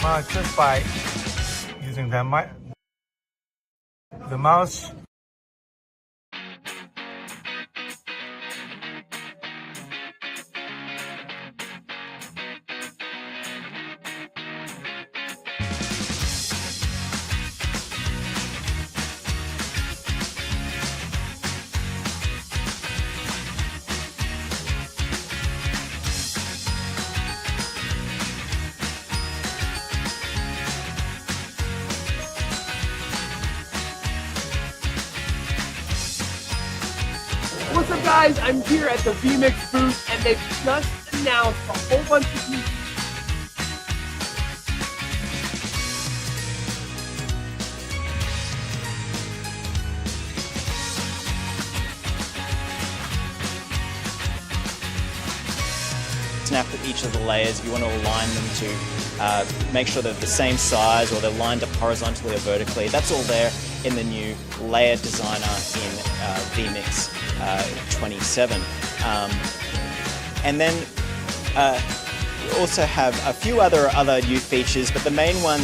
just by using the mouse. What's up, guys? I'm here at the vMix booth, and they've just announced a whole bunch of new. Snap with each of the layers. You want to align them to make sure they're the same size or they're lined up horizontally or vertically. That's all there in the new layer designer in vMix 27. And then we also have a few other new features, but the main one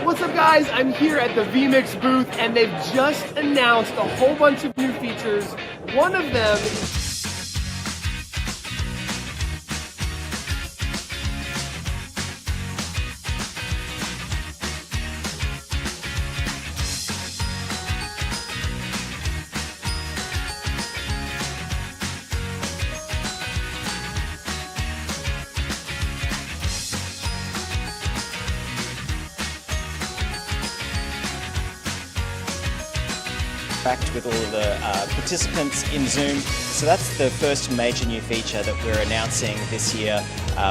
What's up, guys? I'm here at the vMix booth, and they've just announced a whole bunch of new features. One of them is with all of the participants in Zoom. So that's the first major new feature that we're announcing this year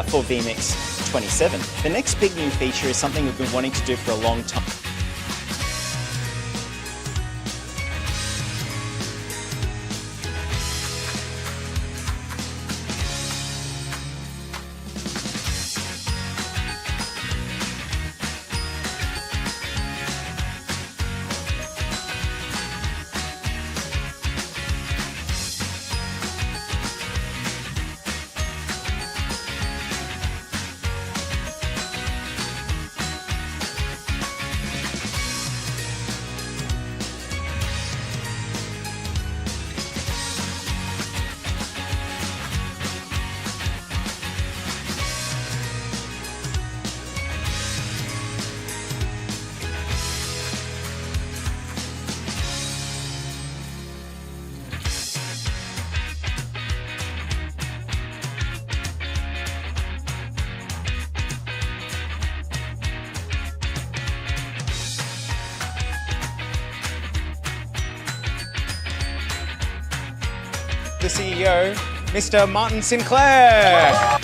for vMix 27. The next big new feature is something we've been wanting to do for a long time. The CEO, Mr. Martin Sinclair.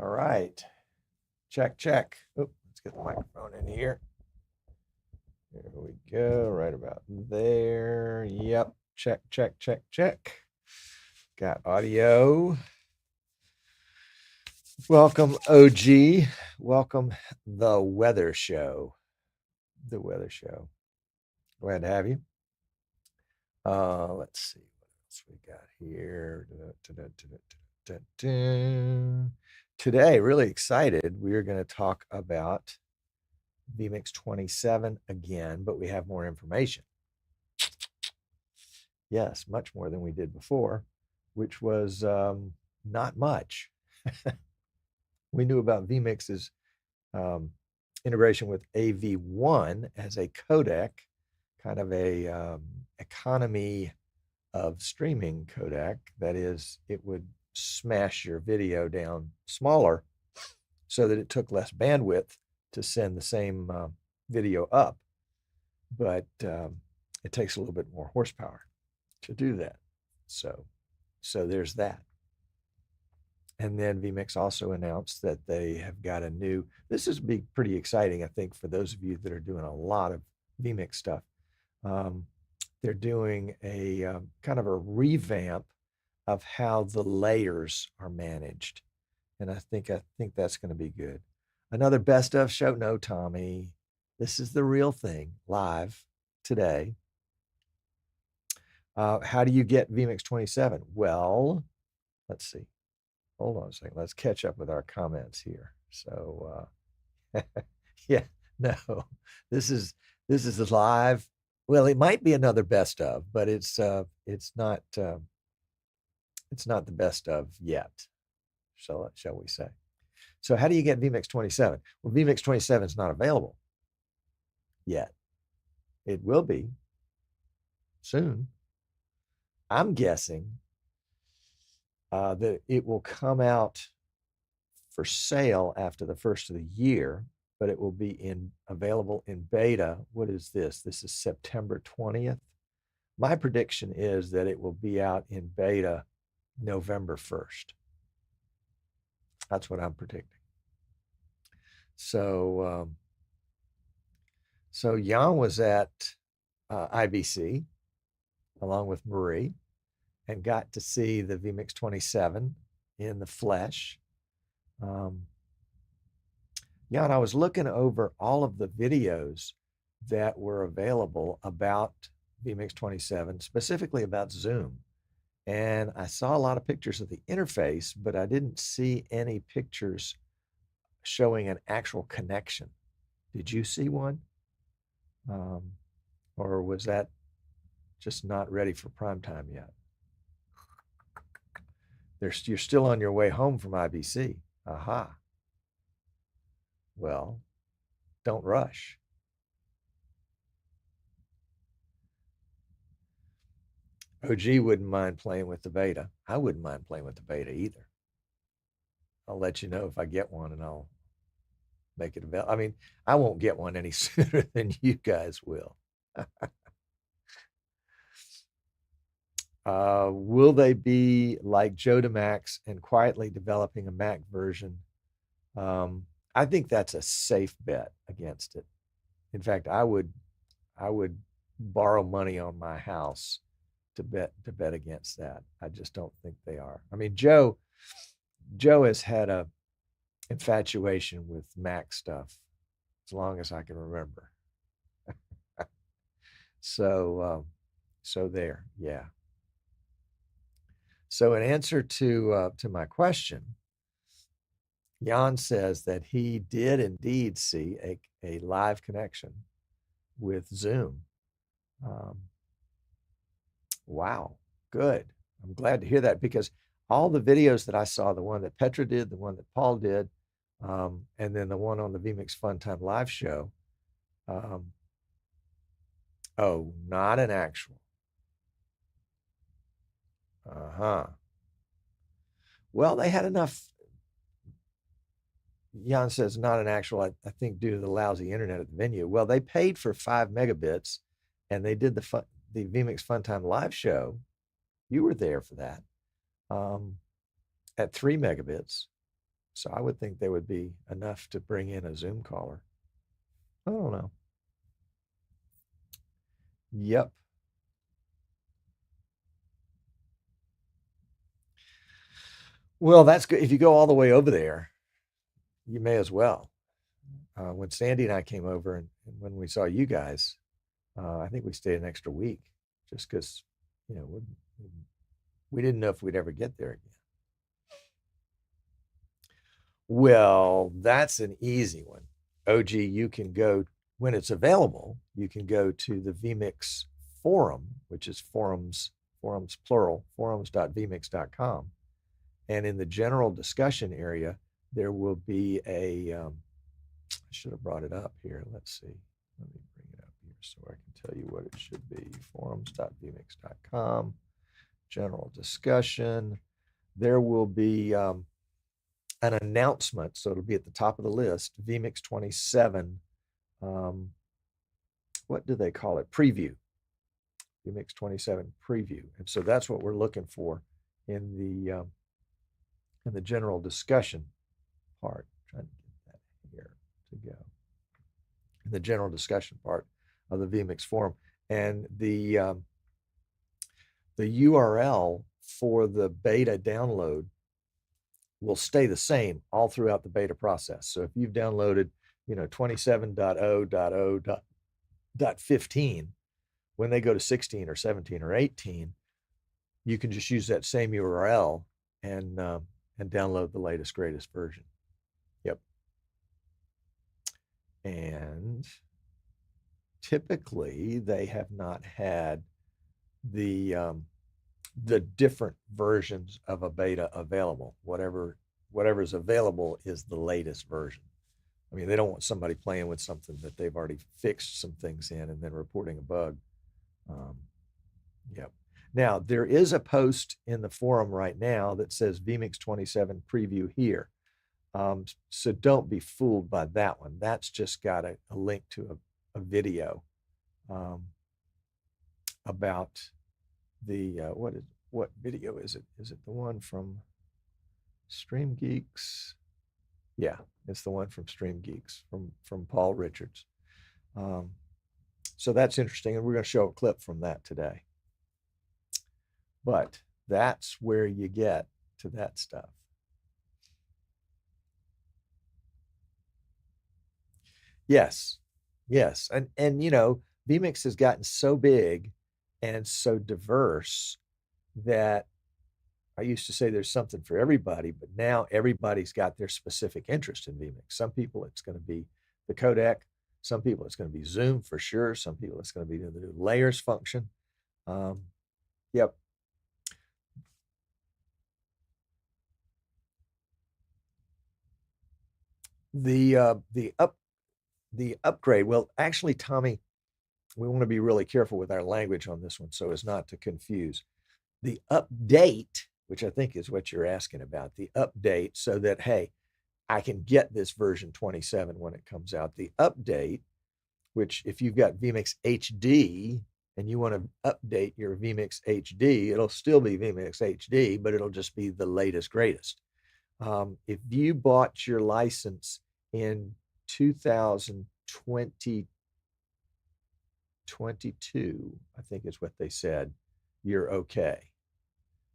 All right. Check, check. Oh, let's get the microphone in here. There we go. Right about there. Yep. Check, check, check, check. Got audio. Welcome, OG. Welcome, the weather show. The weather show. Glad to have you. Let's see what else we got here. Today, really excited. We are going to talk about vMix 27 again, but we have more information. Yes, much more than we did before, which was not much. We knew about vMix's integration with AV1 as a codec, kind of a economy of streaming codec. That is, it would smash your video down smaller so that it took less bandwidth to send the same video up, but it takes a little bit more horsepower to do that. So there's that. And then vMix also announced that they have got a new, this is be pretty exciting, I think, for those of you that are doing a lot of vMix stuff. They're doing a kind of a revamp of how the layers are managed. And I think that's going to be good. Another best of show. No, Tommy, this is the real thing, live today. How do you get vMix 27? Well, let's see. Hold on a second. Let's catch up with our comments here. So, yeah, no, this is live. Well, it might be another best of, but it's not the best of yet. Shall we say? So, how do you get vMix 27? Well, vMix 27 is not available yet. It will be soon. I'm guessing that it will come out for sale after the first of the year, but it will be available in beta. What is this? This is September 20th. My prediction is that it will be out in beta November 1st. That's what I'm predicting. So Jan was at IBC along with Marie, and got to see the vMix 27 in the flesh. Jan, I was looking over all of the videos that were available about vMix 27, specifically about Zoom. And I saw a lot of pictures of the interface, but I didn't see any pictures showing an actual connection. Did you see one? Or was that just not ready for prime time yet? You're still on your way home from IBC. Aha. Well, don't rush. OG wouldn't mind playing with the beta. I wouldn't mind playing with the beta either. I'll let you know if I get one, and I'll make it available. I mean, I won't get one any sooner than you guys will. Will they be like Jodamax and quietly developing a Mac version? I think that's a safe bet against it. In fact, I would borrow money on my house to bet against that. I just don't think they are. I mean, Joe has had a infatuation with Mac stuff as long as I can remember. So there, yeah. So in answer to my question, Jan says that he did indeed see a live connection with Zoom. Wow, good. I'm glad to hear that, because all the videos that I saw, the one that Petra did, the one that Paul did, and then the one on the vMix Fun Time live show, oh, not an actual. Well, they had enough. Jan says not an actual, I think due to the lousy internet at the venue. Well, they paid for 5 megabits, and they did the vMix Fun Time live show. You were there for that, at 3 megabits. So I would think they would be enough to bring in a Zoom caller. I don't know. Yep. Well, that's good. If you go all the way over there, you may as well. When Sandy and I came over and when we saw you guys, I think we stayed an extra week just because, you know, we didn't know if we'd ever get there again. Well, that's an easy one. OG, you can go, when it's available, you can go to the vMix forum, which is forums plural, forums.vmix.com. And in the general discussion area, there will be a, I should have brought it up here. Let's see. Let me bring it up here so I can tell you what it should be. Forums.vmix.com, general discussion. There will be an announcement, so it'll be at the top of the list, vMix 27. What do they call it? Preview. vMix 27 preview. And so that's what we're looking for in the general discussion part. I'm trying to get that here to go. In the general discussion part of the vMix forum. And the URL for the beta download will stay the same all throughout the beta process. So if you've downloaded, 27.0.0.15, when they go to 16 or 17 or 18, you can just use that same URL and download the latest, greatest version. Yep. And typically they have not had the different versions of a beta available. Whatever's available is the latest version. I mean, they don't want somebody playing with something that they've already fixed some things in and then reporting a bug. Yep. Now, there is a post in the forum right now that says vMix 27 preview here. So don't be fooled by that one. That's just got a link to a video about the, what video is it? Is it the one from Stream Geeks? Yeah, it's the one from Stream Geeks, from Paul Richards. So that's interesting, and we're going to show a clip from that today. But that's where you get to that stuff. Yes, yes. And vMix has gotten so big and so diverse that I used to say there's something for everybody, but now everybody's got their specific interest in vMix. Some people, it's going to be the codec. Some people, it's going to be Zoom for sure. Some people, it's going to be the new layers function. Yep. The upgrade. Well, actually, Tommy, we want to be really careful with our language on this one so as not to confuse. The update, which I think is what you're asking about, the update so that, hey, I can get this version 27 when it comes out. The update, which if you've got vMix HD and you want to update your vMix HD, it'll still be vMix HD, but it'll just be the latest, greatest. If you bought your license in 2022, I think is what they said, you're okay.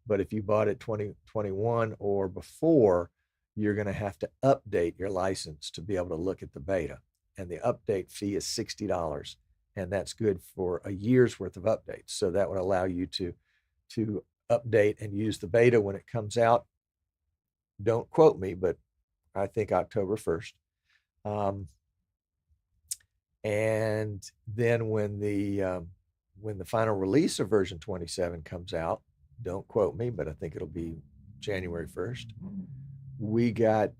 But if you bought it 2021 or before, you're going to have to update your license to be able to look at the beta. And the update fee is $60. And that's good for a year's worth of updates. So that would allow you to update and use the beta when it comes out. Don't quote me, but I think October 1st. And then when the final release of version 27 comes out, don't quote me, but I think it'll be January 1st. We got,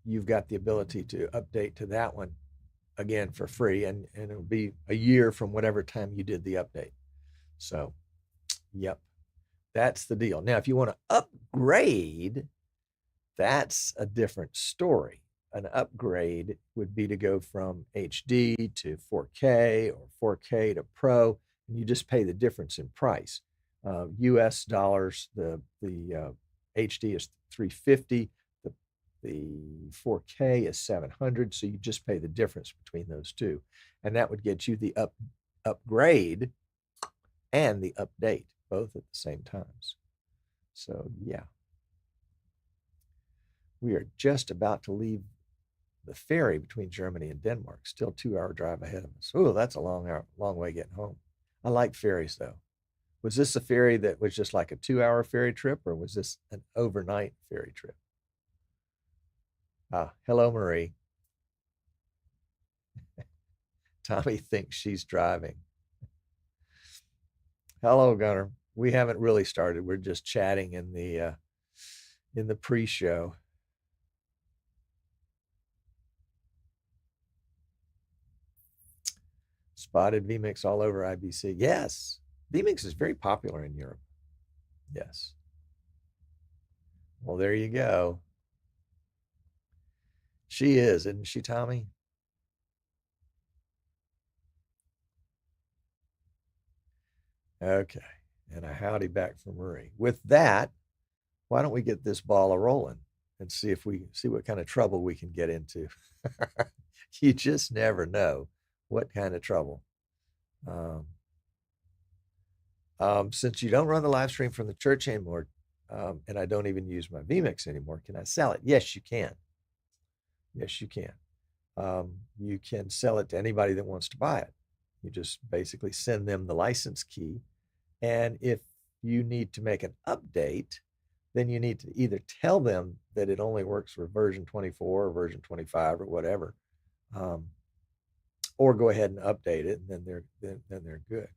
you've got the ability to update to that one again for free, and it'll be a year from whatever time you did the update. So, yep, that's the deal. Now, if you want to upgrade, that's a different story. An upgrade would be to go from HD to 4K or 4K to Pro, and you just pay the difference in price. US dollars, the HD is 350. The 4K is 700. So you just pay the difference between those two. And that would get you the upgrade and the update, both at the same times. So yeah. We are just about to leave the ferry between Germany and Denmark. Still 2-hour drive ahead of us. Oh, that's a long way getting home. I like ferries though. Was this a ferry that was just like a 2-hour ferry trip, or was this an overnight ferry trip? Hello, Marie. Tommy thinks she's driving. Hello, Gunnar. We haven't really started. We're just chatting in the pre-show. Spotted vMix all over IBC. Yes, vMix is very popular in Europe. Yes. Well, there you go. She is, isn't she, Tommy? Okay. And a howdy back from Marie. With that, why don't we get this ball a rolling and see what kind of trouble we can get into. You just never know what kind of trouble. Since you don't run the live stream from the church anymore, and I don't even use my vMix anymore, can I sell it? Yes, you can. Yes, you can. You can sell it to anybody that wants to buy it. You just basically send them the license key. And if you need to make an update, then you need to either tell them that it only works for version 24 or version 25 or whatever, or go ahead and update it, and then they're good.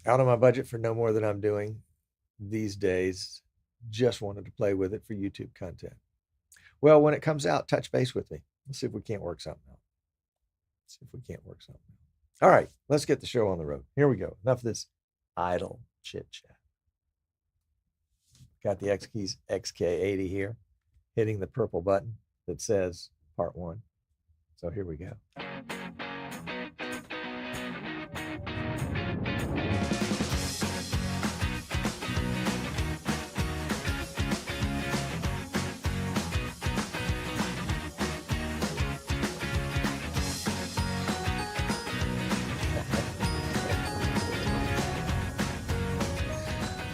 Out of my budget for no more than I'm doing these days. Just wanted to play with it for YouTube content. Well, when it comes out, touch base with me. Let's see if we can't work something out. All right, let's get the show on the road. Here we go. Enough of this idle chit chat. Got the X-Keys XK80 here, hitting the purple button that says part 1. So here we go.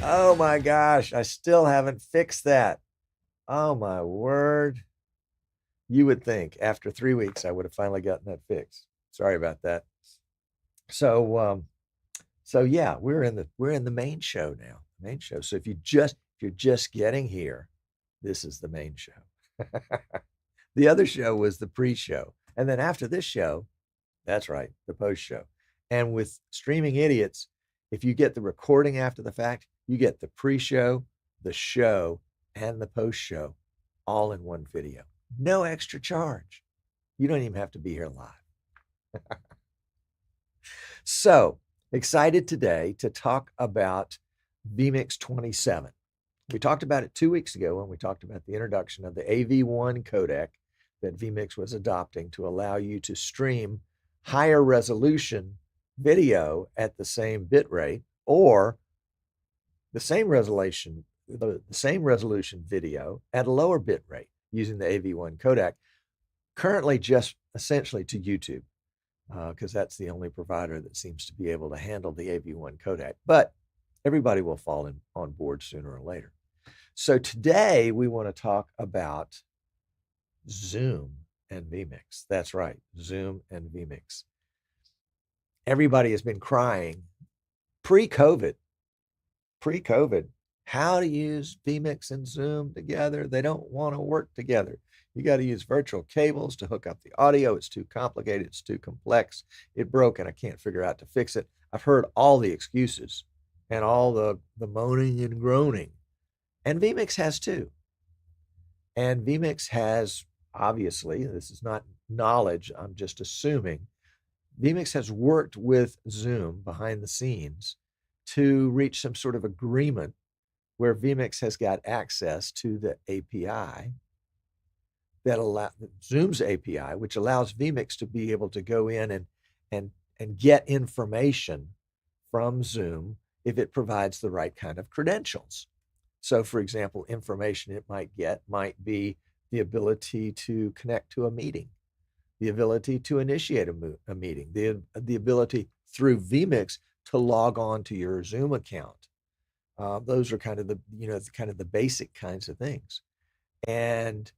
Oh my gosh, I still haven't fixed that. Oh my word. You would think after 3 weeks I would have finally gotten that fixed. Sorry about that. So yeah, we're in the main show now. Main show. So if you're just getting here, this is the main show. The other show was the pre-show. And then after this show, that's right, the post-show. And with Streaming Idiots, if you get the recording after the fact, you get the pre-show, the show, and the post-show all in one video. No extra charge. You don't even have to be here live. So excited today to talk about vMix 27. We talked about it 2 weeks ago when we talked about the introduction of the AV1 codec that vMix was adopting to allow you to stream higher resolution video at the same bit rate, or the same resolution video at a lower bit rate using the AV1 codec, currently just essentially to YouTube, because that's the only provider that seems to be able to handle the AV1 codec. But everybody will fall on board sooner or later. So today we want to talk about Zoom and vMix. That's right, Zoom and vMix. Everybody has been crying pre-COVID, how to use vMix and Zoom together. They don't want to work together. You got to use virtual cables to hook up the audio. It's too complicated. It's too complex. It broke and I can't figure out to fix it. I've heard all the excuses and all the moaning and groaning. And vMix has too. And vMix has, obviously, this is not knowledge, I'm just assuming, vMix has worked with Zoom behind the scenes to reach some sort of agreement where vMix has got access to the API that Zoom's API, which allows vMix to be able to go in and and get information from Zoom if it provides the right kind of credentials. So, for example, information it might get might be the ability to connect to a meeting, the ability to initiate a meeting, the ability through vMix to log on to your Zoom account. Those are kind of the basic kinds of things. And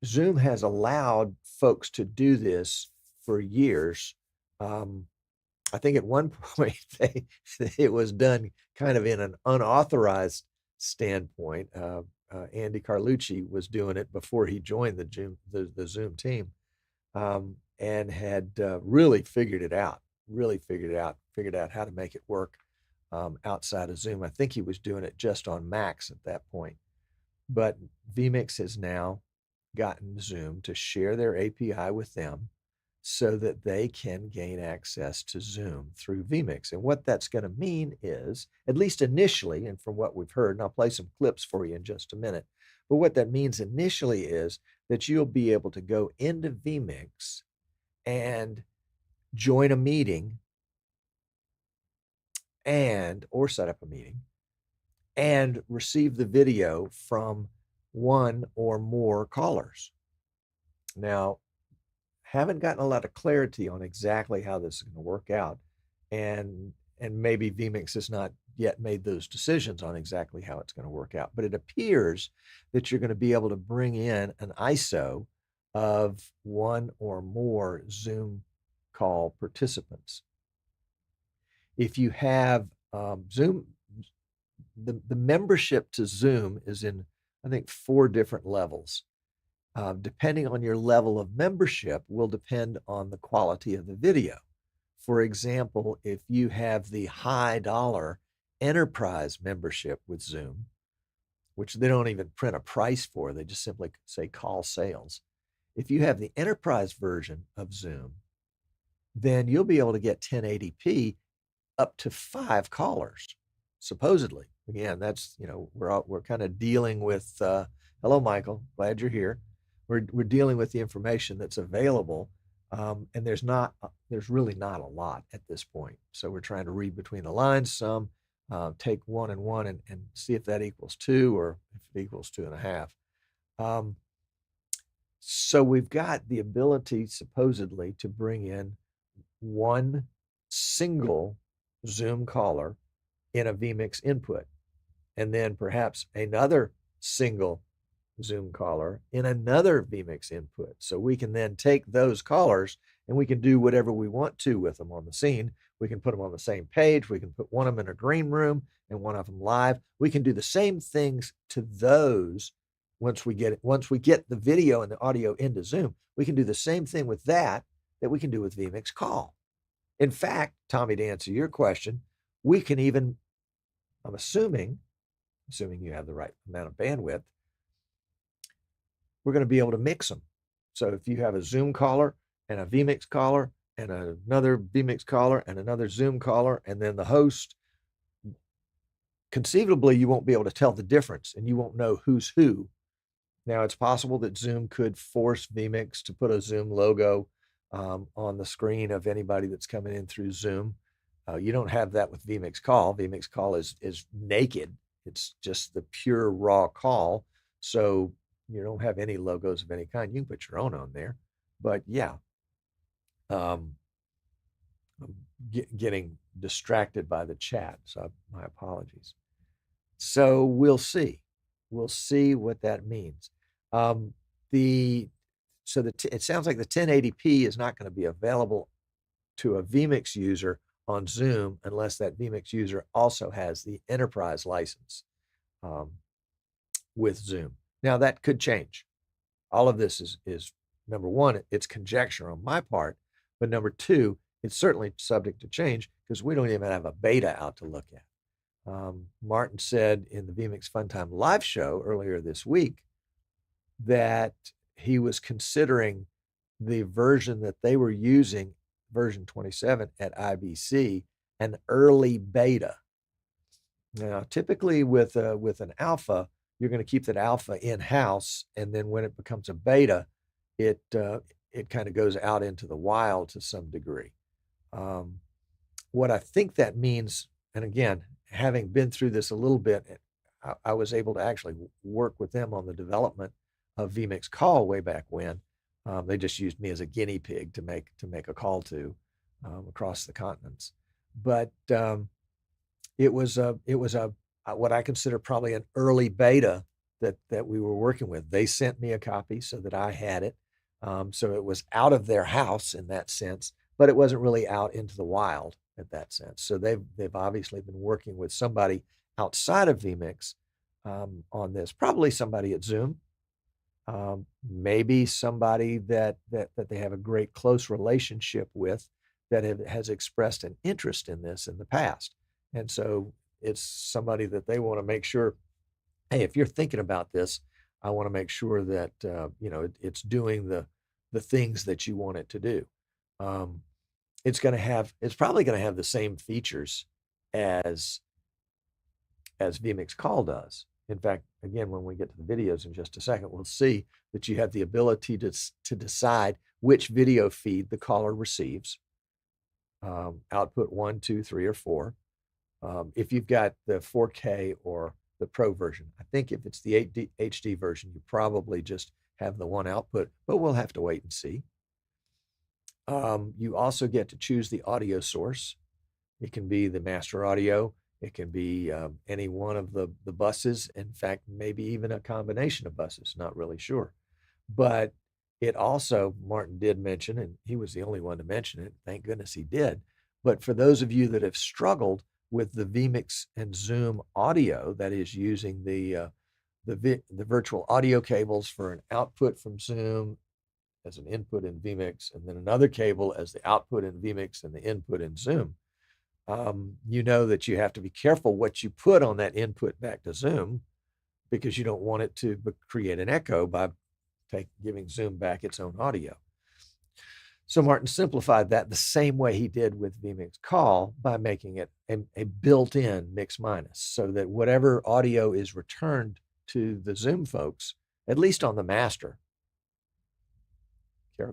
Zoom has allowed folks to do this for years. I think at one point it was done kind of in an unauthorized standpoint. Andy Carlucci was doing it before he joined the Zoom team, and had really figured it out. Figured out how to make it work outside of Zoom. I think he was doing it just on Macs at that point. But vMix has now gotten Zoom to share their API with them so that they can gain access to Zoom through vMix. And what that's going to mean is, at least initially, and from what we've heard, and I'll play some clips for you in just a minute, but what that means initially is that you'll be able to go into vMix and join a meeting or set up a meeting and receive the video from one or more callers. Now, haven't gotten a lot of clarity on exactly how this is going to work out, and maybe vMix has not yet made those decisions on exactly how it's going to work out. But it appears that you're going to be able to bring in an ISO of one or more Zoom call participants. If you have Zoom, the membership to Zoom is in, I think, 4 different levels. Depending on your level of membership will depend on the quality of the video. For example, if you have the high dollar enterprise membership with Zoom, which they don't even print a price for, they just simply say call sales. If you have the enterprise version of Zoom, then you'll be able to get 1080p up to 5 callers, supposedly. Again, that's, we're kind of dealing with, hello, Michael, glad you're here. We're dealing with the information that's available, and there's really not a lot at this point. So we're trying to read between the lines some, take 1 and 1 and see if that equals 2 or if it equals 2.5. So we've got the ability supposedly to bring in one single Zoom caller in a vMix input, and then perhaps another single Zoom caller in another vMix input. So we can then take those callers and we can do whatever we want to with them on the scene. We can put them on the same page. We can put one of them in a green room and one of them live. We can do the same things to those once we get the video and the audio into Zoom. We can do the same thing with that we can do with vMix Call. In fact, Tommy, to answer your question, we can even, I'm assuming you have the right amount of bandwidth, we're going to be able to mix them. So if you have a Zoom caller and a vMix caller and another vMix caller and another Zoom caller, and then the host, conceivably, you won't be able to tell the difference and you won't know who's who. Now, it's possible that Zoom could force vMix to put a Zoom logo on the screen of anybody that's coming in through Zoom. You don't have that with vMix Call. vMix Call is naked. It's just the pure raw call. So you don't have any logos of any kind. You can put your own on there. But yeah, I'm getting distracted by the chat. So my apologies. So we'll see. We'll see what that means. It sounds like the 1080p is not going to be available to a vMix user on Zoom unless that vMix user also has the enterprise license with Zoom. Now that could change. All of this is number one, it's conjecture on my part, but number two, it's certainly subject to change because we don't even have a beta out to look at. Martin said in the vMix Funtime live show earlier this week that he was considering the version that they were using, version 27 at IBC, an early beta. Now, typically with an alpha, you're going to keep that alpha in-house, and then when it becomes a beta, it it kind of goes out into the wild to some degree. What I think that means, and again, having been through this a little bit, I was able to actually work with them on the development of vMix Call way back when. They just used me as a guinea pig to make a call to across the continents. But it was what I consider probably an early beta that we were working with. They sent me a copy so that I had it. So it was out of their house in that sense, but it wasn't really out into the wild in that sense. So they've obviously been working with somebody outside of vMix on this, probably somebody at Zoom, maybe somebody that they have a great close relationship with that has expressed an interest in this in the past. And so it's somebody that they want to make sure, hey, if you're thinking about this, I want to make sure that it's doing the things that you want it to do. It's probably going to have the same features as vMix Call does. In fact, again, when we get to the videos in just a second, we'll see that you have the ability to decide which video feed the caller receives. Output 1, 2, 3, or 4. If you've got the 4K or the Pro version, I think if it's the HD version, you probably just have the one output, but we'll have to wait and see. You also get to choose the audio source. It can be the master audio. It can be any one of the buses. In fact, maybe even a combination of buses, not really sure. But it also, Martin did mention, and he was the only one to mention it, thank goodness he did. But for those of you that have struggled with the vMix and Zoom audio, that is using the virtual audio cables for an output from Zoom as an input in vMix, and then another cable as the output in vMix and the input in Zoom, you know that you have to be careful what you put on that input back to Zoom, because you don't want it to create an echo by giving Zoom back its own audio. So Martin simplified that the same way he did with vMix Call by making it a built-in mix minus, so that whatever audio is returned to the Zoom folks, at least on the master,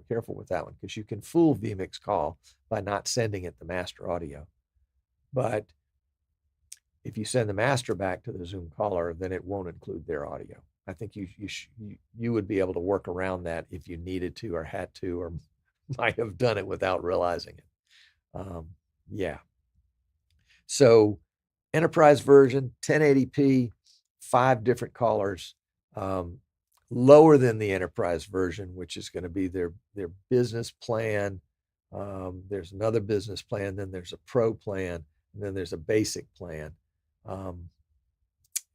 careful with that one, because you can fool vMix Call by not sending it the master audio. But if you send the master back to the Zoom caller, then it won't include their audio. I think you would be able to work around that if you needed to or had to, or might have done it without realizing it. Yeah. So enterprise version, 1080p, 5 different callers, lower than the enterprise version, which is going to be their business plan. There's another business plan, then there's a pro plan, and then there's a basic plan.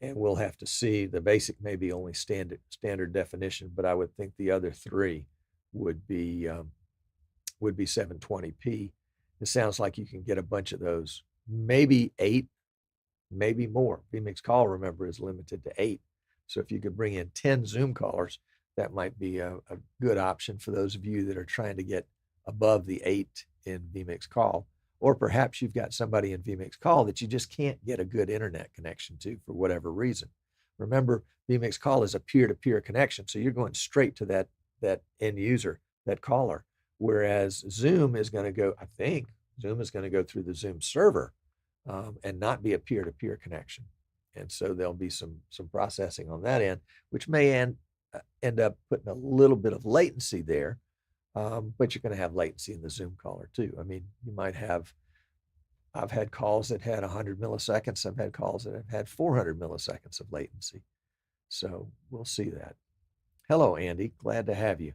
And we'll have to see. The basic may be only standard definition, but I would think the other 3 would be 720p. It sounds like you can get a bunch of those, maybe 8, maybe more. vMix Call, remember, is limited to 8. So if you could bring in 10 Zoom callers, that might be a good option for those of you that are trying to get above the 8 in vMix Call. Or perhaps you've got somebody in vMix Call that you just can't get a good internet connection to for whatever reason. Remember, vMix Call is a peer-to-peer connection, so you're going straight to that end user, that caller. Whereas Zoom is going to go, I think, Zoom is going to go through the Zoom server and not be a peer-to-peer connection. And so there'll be some processing on that end, which may end up putting a little bit of latency there. But you're going to have latency in the Zoom caller too. I mean, you might have, I've had calls that had 100 milliseconds. I've had calls that have had 400 milliseconds of latency. So we'll see that. Hello, Andy. Glad to have you.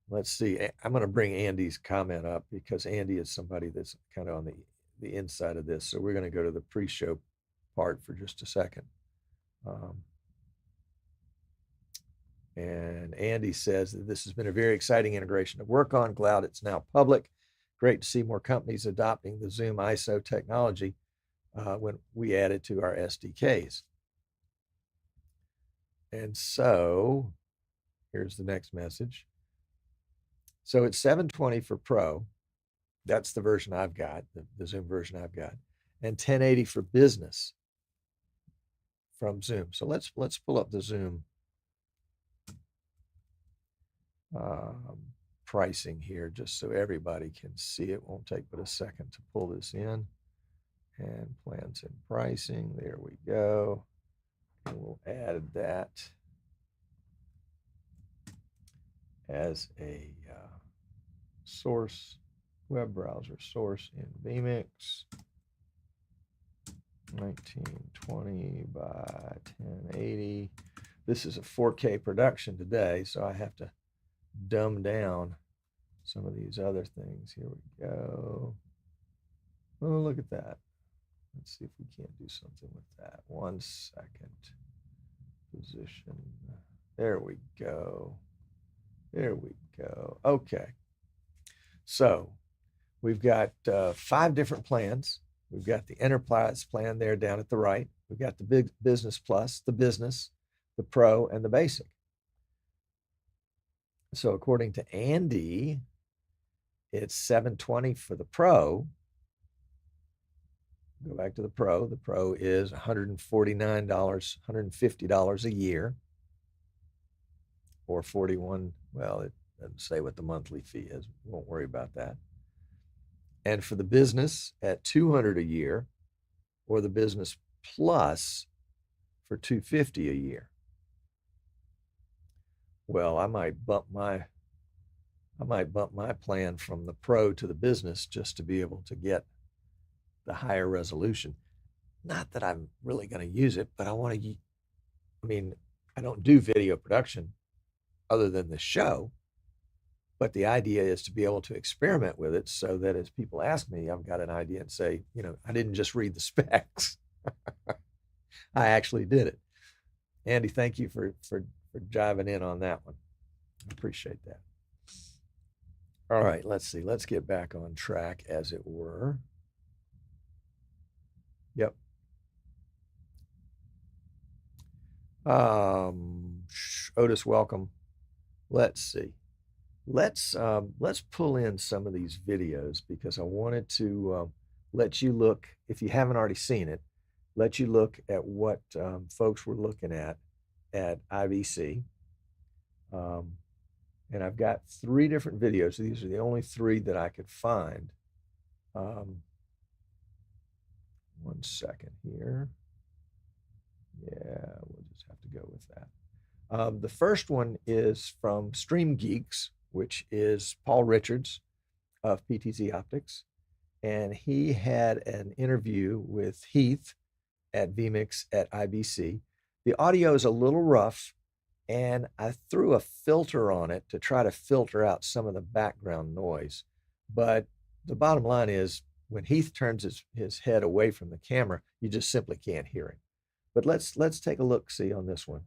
Let's see. I'm going to bring Andy's comment up because Andy is somebody that's kind of on the inside of this. So we're going to go to the pre-show part for just a second. And Andy says that this has been a very exciting integration to work on. Glad it's now public. Great to see more companies adopting the Zoom ISO technology when we add it to our SDKs. And so here's the next message. So it's 720 for Pro. That's the version I've got, the Zoom version I've got, and 1080 for Business from Zoom. So let's pull up the Zoom pricing here just so everybody can see it. Won't take but a second to pull this in. And plans and pricing, there we go. And we'll add that as a source, web browser source in vMix. 1920 by 1080. This is a 4K production today, so I have to dumb down some of these other things. Here we go. Oh, look at that. Let's see if we can't do something with that. 1 second. Position. There we go. There we go. Okay. So we've got 5 different plans. We've got the enterprise plan there down at the right. We've got the big business plus, the business, the pro, and the basic. So according to Andy, it's $720 for the pro. Go back to the pro. The pro is $149, $150 a year, or 41. Well, it doesn't say what the monthly fee is. Won't worry about that. And for the business at $200 a year, or the business plus for $250 a year. Well, I might bump my plan from the pro to the business just to be able to get the higher resolution. Not that I'm really going to use it, but I want to. I mean, I don't do video production other than the show. But the idea is to be able to experiment with it so that as people ask me, I've got an idea and say, you know, I didn't just read the specs. I actually did it. Andy, thank you for jiving in on that one. I appreciate that. All right, let's see. Let's get back on track, as it were. Yep. Otis, welcome. Let's see. Let's pull in some of these videos because I wanted to let you look, if you haven't already seen it, let you look at what folks were looking at IBC. And I've got 3 different videos. These are the only 3 that I could find. 1 second here. Yeah, we'll just have to go with that. The first one is from Stream Geeks, which is Paul Richards of PTZ Optics. And he had an interview with Heath at vMix at IBC. The audio is a little rough, and I threw a filter on it to try to filter out some of the background noise. But the bottom line is, when Heath turns his head away from the camera, you just simply can't hear him. But let's take a look-see on this one.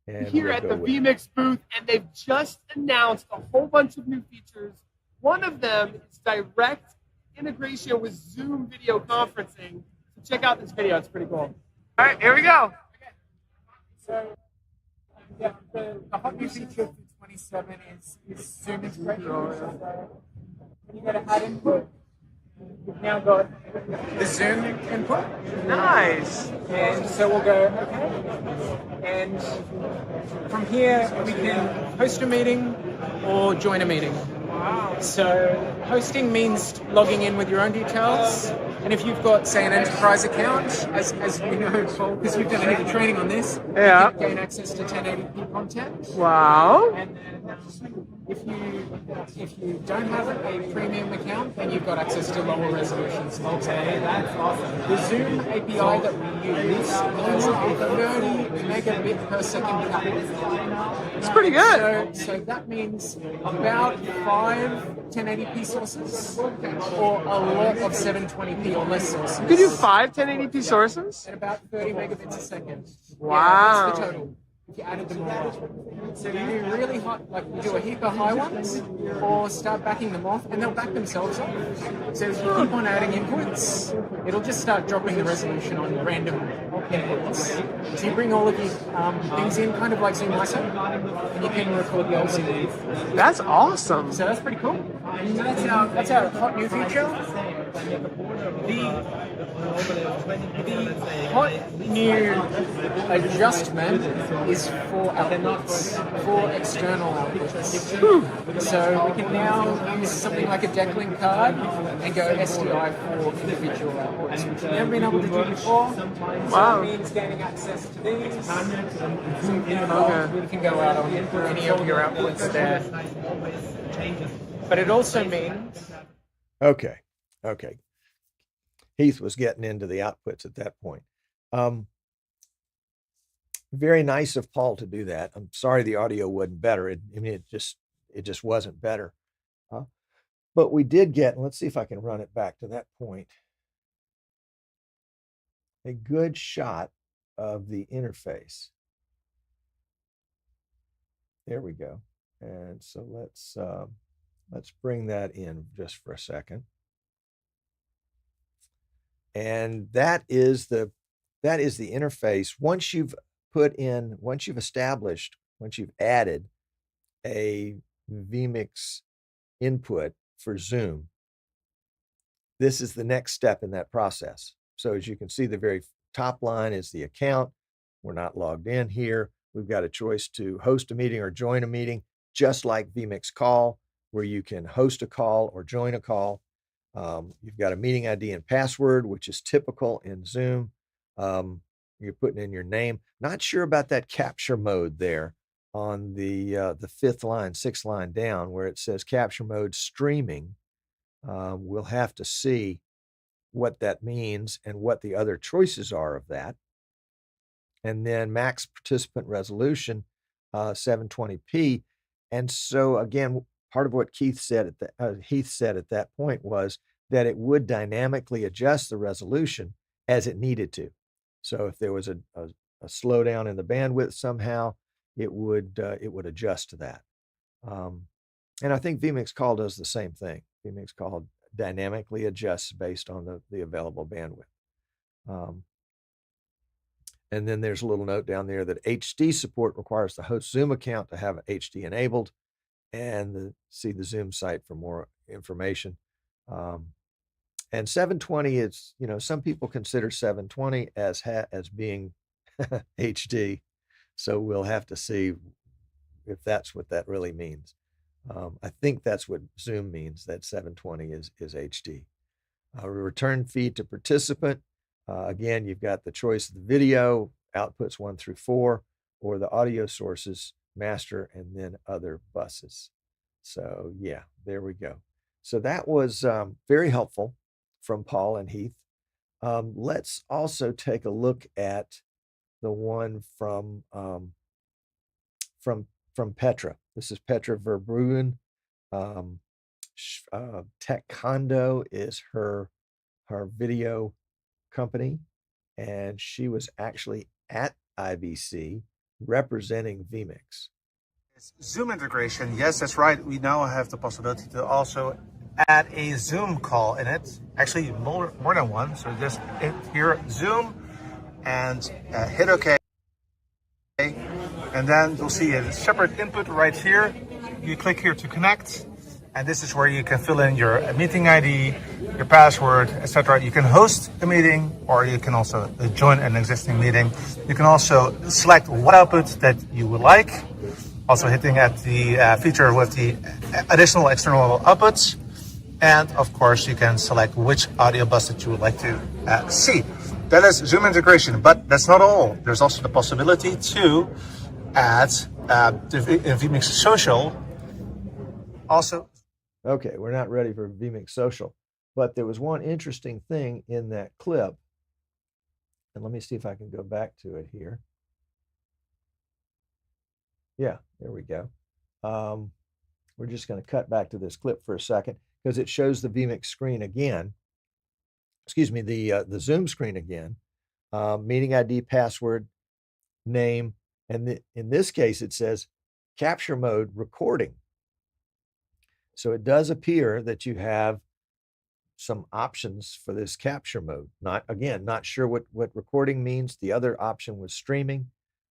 And here at the vMix booth, and they've just announced a whole bunch of new features. One of them is direct integration with Zoom video conferencing. So check out this video; it's pretty cool. All right, here we go. Okay. So, yeah, the hot new feature for 27 is Zoom integration. You got to add input. We've now got the Zoom input. Nice. And so we'll go, okay. And from here, we can host a meeting or join a meeting. Wow. So hosting means logging in with your own details. And if you've got, say, an enterprise account, as you know, Paul, because you've done a heap of training on this, you can gain access to 1080p content. Wow. And then if you don't have a premium account, then you've got access to lower resolutions. Okay, that's awesome. The Zoom API that we use has a 30 megabit per second cap. It's pretty good. So that means about 5 1080p sources or a lot of 720p or less sources. You can do 5 1080p sources? At about 30 megabits a second. Wow. Yeah, that's the total. If you added them all up. So you do really hot, like you do a heap of high ones, or start backing them off, and they'll back themselves off. So if you keep on adding inputs, it'll just start dropping the resolution on random inputs. So you bring all of these things in, kind of like Zoom ISO, and you can record the whole scene. That's awesome. So that's pretty cool. So that's our hot new feature. The hot new adjustment is for outputs, for external outputs. So we can now use something like a decklink card and go SDI for individual outputs, which we've never been able to do before. Wow. So it means gaining access to these. So you can go out on any of your outputs there. But it also means... Okay. Heath was getting into the outputs at that point. Very nice of Paul to do that. I'm sorry the audio wasn't better. It just wasn't better. But we did get, and let's see if I can run it back to that point, a good shot of the interface. There we go. And so let's bring that in just for a second. And that is the interface. Once you've added a vMix input for Zoom, this is the next step in that process. So as you can see, the very top line is the account. We're not logged in here. We've got a choice to host a meeting or join a meeting, just like vMix Call, where you can host a call or join a call. You've got a meeting ID and password, which is typical in Zoom. You're putting in your name. Not sure about that capture mode there on the sixth line down, where it says capture mode streaming. We'll have to see what that means and what the other choices are of that. And then max participant resolution, 720p. And so again, part of what Heath said at that point was that it would dynamically adjust the resolution as it needed to. So if there was a slowdown in the bandwidth somehow, it would adjust to that. And I think vMix Call does the same thing. vMix Call dynamically adjusts based on the available bandwidth. And then there's a little note down there that HD support requires the host Zoom account to have HD enabled, and see the Zoom site for more information. And 720 is, some people consider 720 as being HD. So we'll have to see if that's what that really means. I think that's what Zoom means, that 720 is HD. Return feed to participant. Again, you've got the choice of the video, outputs 1 through 4, or the audio sources, master, and then other buses. So yeah, there we go. So that was very helpful from Paul and Heath. Let's also take a look at the one from Petra. This is Petra Verbruggen. Techcondo is her video company, and she was actually at IBC representing vMix. Zoom integration, yes, that's right. We now have the possibility to also add a Zoom call in it. Actually, more than one. So just hit here, Zoom, and hit OK. And then you'll see a separate input right here. You click here to connect. And this is where you can fill in your meeting ID, your password, etc. You can host a meeting, or you can also join an existing meeting. You can also select what output that you would like. Also hitting at the feature with the additional external outputs. And of course, you can select which audio bus that you would like to see. That is Zoom integration, but that's not all. There's also the possibility to add the vMix Social. Also. Okay, we're not ready for vMix Social, but there was one interesting thing in that clip. And let me see if I can go back to it here. Yeah, there we go. We're just going to cut back to this clip for a second because it shows the vMix screen again. Excuse me, the Zoom screen again. Meeting ID, password, name, and in this case it says capture mode recording. So it does appear that you have some options for this capture mode. Not sure what recording means. The other option was streaming.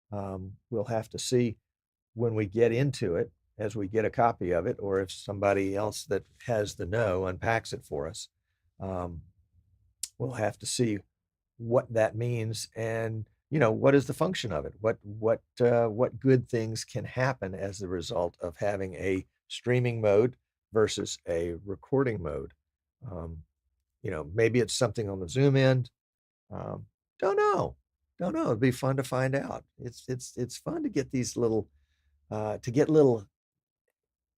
We'll have to see when we get into it. as we get a copy of it, or if somebody else that has the know unpacks it for us. We'll have to see what that means, and what is the function of it? What good things can happen as a result of having a streaming mode versus a recording mode? Maybe it's something on the Zoom end. Don't know. It'd be fun to find out. It's fun to get these little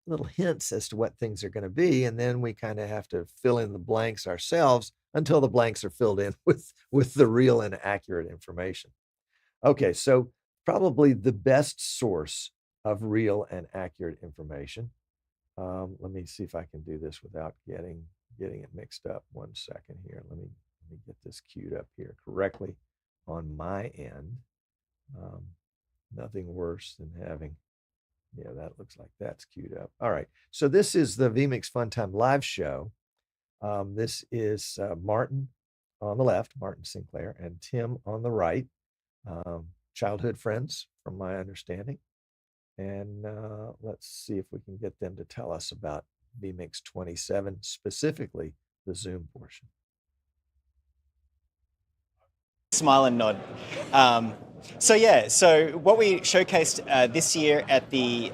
little hints as to what things are going to be, and then we kind of have to fill in the blanks ourselves until the blanks are filled in with the real and accurate information. Okay, so probably the best source of real and accurate information. Let me see if I can do this without getting it mixed up. 1 second here. Let me get this queued up here correctly on my end. Nothing worse than having, yeah, that looks like that's queued up. All right, so this is the vMix Fun Time live show. This is Martin on the left, Martin Sinclair, and Tim on the right. Childhood friends, from my understanding. And let's see if we can get them to tell us about vMix 27, specifically the Zoom portion. Smile and nod. So what we showcased this year at the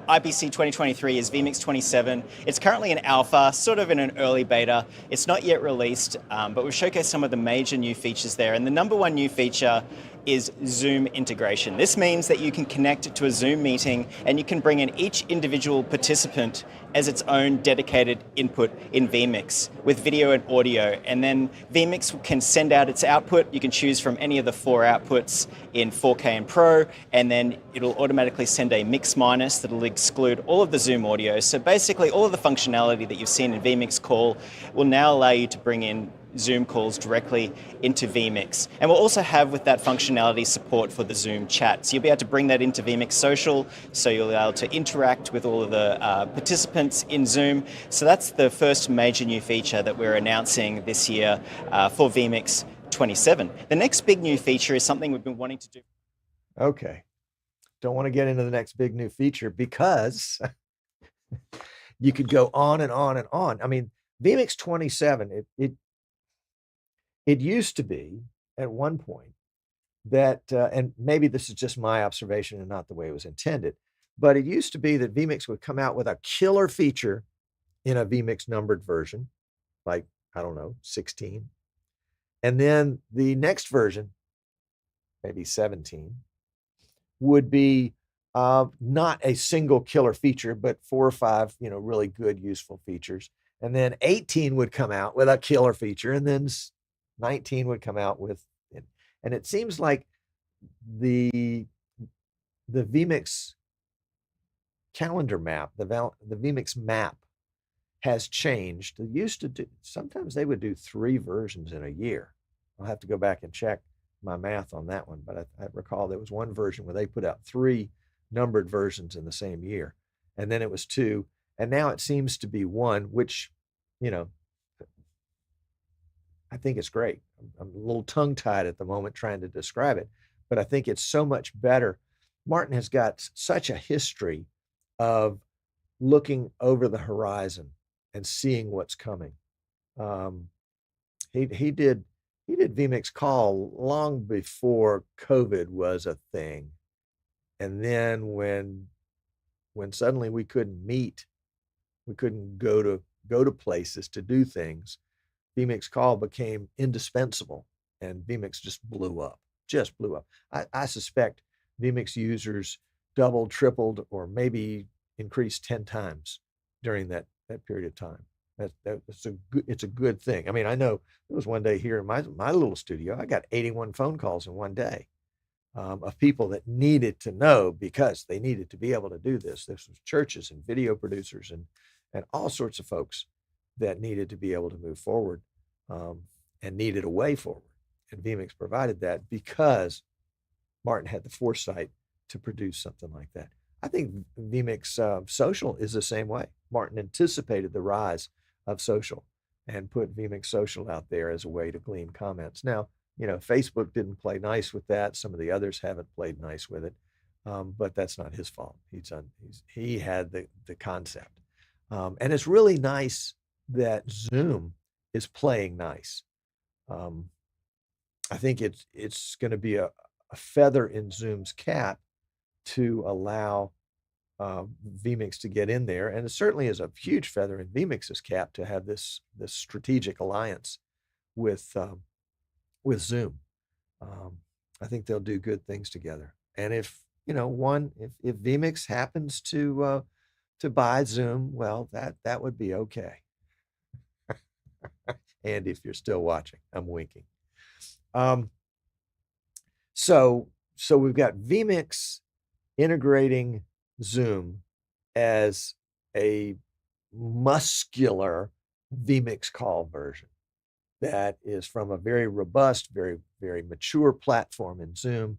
IBC 2023 is vMix 27. It's currently in alpha, sort of in an early beta. It's not yet released, but we've showcased some of the major new features there. And the number one new feature is Zoom integration. This means that you can connect it to a Zoom meeting and you can bring in each individual participant as its own dedicated input in vMix with video and audio. And then vMix can send out its output. You can choose from any of the 4 outputs in 4K and Pro, and then it'll automatically send a mix minus that'll exclude all of the Zoom audio. So basically all of the functionality that you've seen in vMix Call will now allow you to bring in Zoom calls directly into vMix. And we'll also have with that functionality support for the Zoom chat. So you'll be able to bring that into vMix Social, so you'll be able to interact with all of the participants in Zoom. So that's the first major new feature that we're announcing this year for vMix 27. The next big new feature is something we've been wanting to do. Okay. Don't want to get into the next big new feature because you could go on and on and on. I mean, vMix 27, it used to be at one point that, and maybe this is just my observation and not the way it was intended, but it used to be that vMix would come out with a killer feature in a vMix numbered version, like, I don't know, 16. And then the next version, maybe 17, would be not a single killer feature, but 4 or 5, really good, useful features. And then 18 would come out with a killer feature, and then 19 would come out with, and it seems like the vMix calendar map, the vMix map has changed. They used to do, sometimes they would do 3 versions in a year. I'll have to go back and check my math on that one, but I recall there was one version where they put out 3 numbered versions in the same year, and then it was 2, and now it seems to be 1, which, I think it's great. I'm a little tongue-tied at the moment trying to describe it, but I think it's so much better. Martin has got such a history of looking over the horizon and seeing what's coming. He did vMix Call long before COVID was a thing, and then when suddenly we couldn't meet, we couldn't go to places to do things, vMix Call became indispensable, and vMix just blew up. I suspect vMix users doubled, tripled, or maybe increased 10 times during that period of time. It's a good thing. I mean, I know there was one day here in my little studio, I got 81 phone calls in one day of people that needed to know because they needed to be able to do this. This was churches and video producers and all sorts of folks that needed to be able to move forward and needed a way forward. And vMix provided that because Martin had the foresight to produce something like that. I think vMix Social is the same way. Martin anticipated the rise of social and put vMix Social out there as a way to glean comments. Now, Facebook didn't play nice with that. Some of the others haven't played nice with it. but that's not his fault. He had the concept. And it's really nice that Zoom is playing nice. I think it's going to be a feather in Zoom's cap to allow vMix to get in there, and it certainly is a huge feather in vMix's cap to have this strategic alliance with Zoom. I think they'll do good things together. And if if vMix happens to buy Zoom, well, that would be okay. And if you're still watching, I'm winking. So we've got vMix integrating Zoom as a muscular vMix call version that is from a very robust, very, very mature platform in Zoom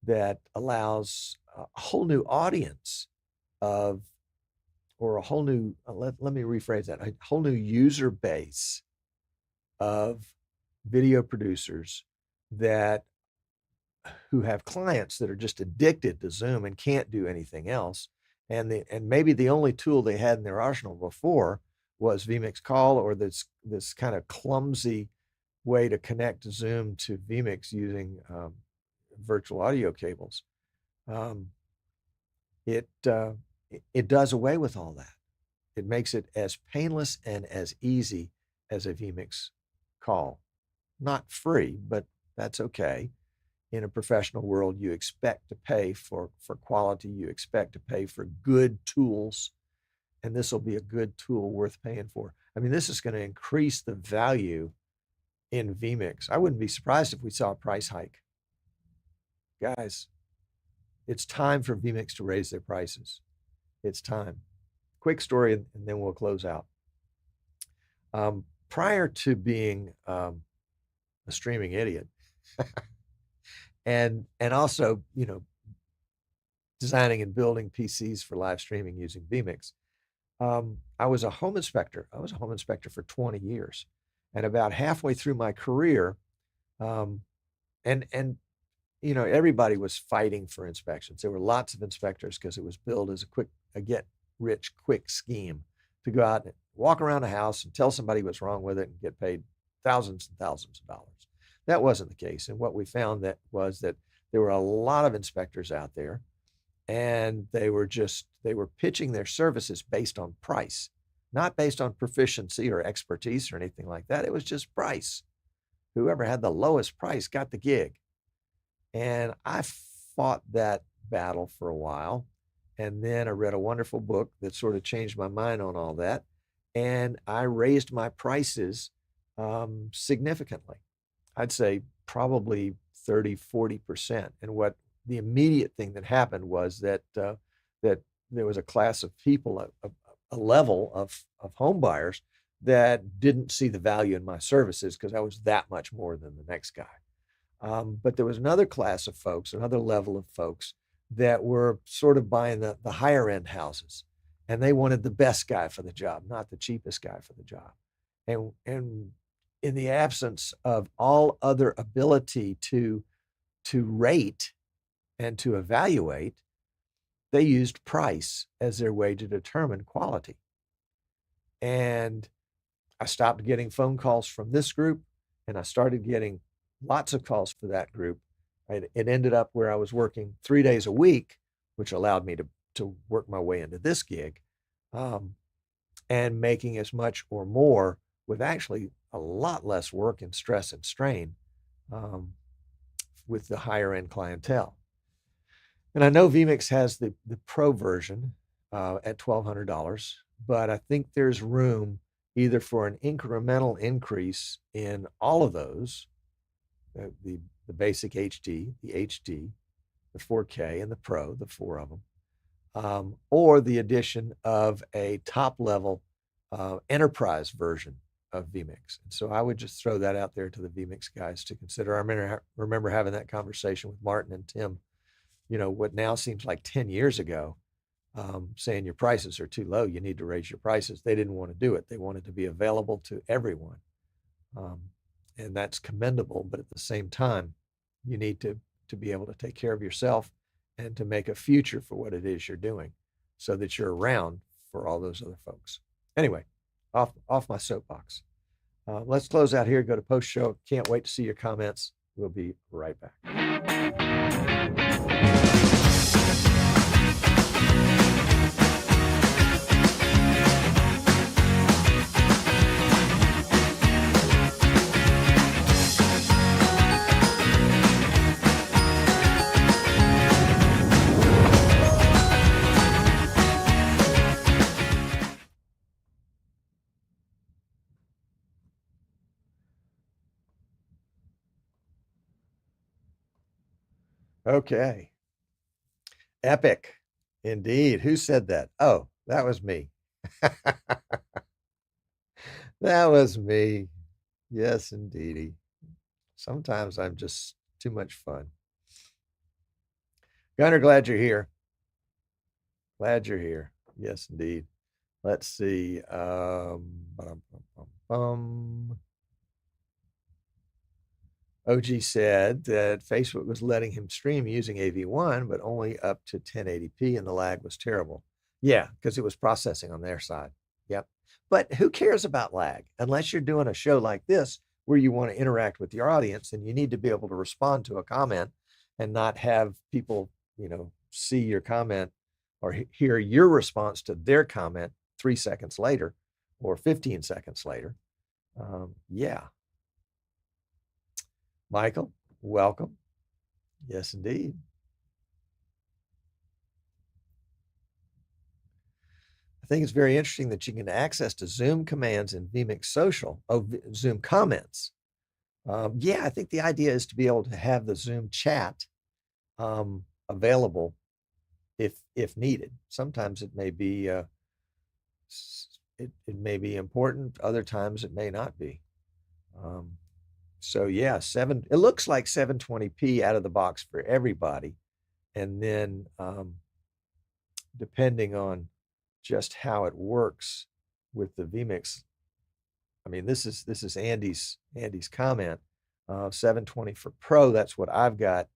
that allows a whole new audience of, or a whole new, let me rephrase that, a whole new user base of video producers who have clients that are just addicted to Zoom and can't do anything else. And maybe the only tool they had in their arsenal before was vMix Call, or this kind of clumsy way to connect Zoom to vMix using virtual audio cables. It does away with all that. It makes it as painless and as easy as a vMix call. Not free, but that's okay. In a professional world, you expect to pay for quality. You expect to pay for good tools, and this will be a good tool worth paying for. I mean, this is going to increase the value in vMix. I wouldn't be surprised if we saw a price hike. Guys, it's time for vMix to raise their prices. It's time. Quick story, and then we'll close out. Prior to being a streaming idiot, and also, designing and building PCs for live streaming using vMix, I was a home inspector. I was a home inspector for 20 years. And about halfway through my career, everybody was fighting for inspections. There were lots of inspectors because it was billed as a get-rich-quick scheme to go out and walk around a house and tell somebody what's wrong with it and get paid thousands and thousands of dollars. That wasn't the case. And what we found was that there were a lot of inspectors out there, and they were pitching their services based on price, not based on proficiency or expertise or anything like that. It was just price. Whoever had the lowest price got the gig. And I fought that battle for a while. And then I read a wonderful book that sort of changed my mind on all that. And I raised my prices significantly. I'd say probably 30, 40%. And what the immediate thing that happened was that there was a class of people, a level of home buyers that didn't see the value in my services because I was that much more than the next guy. But there was another class of folks, another level of folks that were sort of buying the higher end houses, and they wanted the best guy for the job, not the cheapest guy for the job. And in the absence of all other ability to rate and to evaluate, they used price as their way to determine quality. And I stopped getting phone calls from this group, and I started getting lots of calls for that group. It ended up where I was working 3 days a week, which allowed me to work my way into this gig, and making as much or more with actually a lot less work and stress and strain with the higher end clientele. And I know vMix has the pro version at $1,200, but I think there's room either for an incremental increase in all of those, the basic HD, the HD, the 4K, and the Pro, the four of them, or the addition of a top level enterprise version of vMix. And so I would just throw that out there to the vMix guys to consider. I remember having that conversation with Martin and Tim, what now seems like 10 years ago, saying your prices are too low. You need to raise your prices. They didn't want to do it. They wanted to be available to everyone. And that's commendable. But at the same time, you need to be able to take care of yourself and to make a future for what it is you're doing so that you're around for all those other folks. Anyway, off my soapbox. Let's close out here, go to post show. Can't wait to see your comments. We'll be right back. Okay. Epic. Indeed. Who said that? Oh, that was me. That was me. Yes, indeedy. Sometimes I'm just too much fun. Gunnar, glad you're here. Glad you're here. Yes, indeed. Let's see. OG said that Facebook was letting him stream using AV1, but only up to 1080p, and the lag was terrible. Yeah, because it was processing on their side. Yep. But who cares about lag? Unless you're doing a show like this where you want to interact with your audience, and you need to be able to respond to a comment and not have people, see your comment or hear your response to their comment 3 seconds later or 15 seconds later. Yeah. Michael, welcome. Yes, indeed. I think it's very interesting that you can access to Zoom commands in vMix Social. Oh, Zoom comments. Yeah, I think the idea is to be able to have the Zoom chat available if needed. Sometimes it may be it may be important. Other times it may not be. So yeah, it looks like 720p out of the box for everybody. And then depending on just how it works with the vMix, I mean, this is Andy's comment. 720 for Pro, that's what I've got,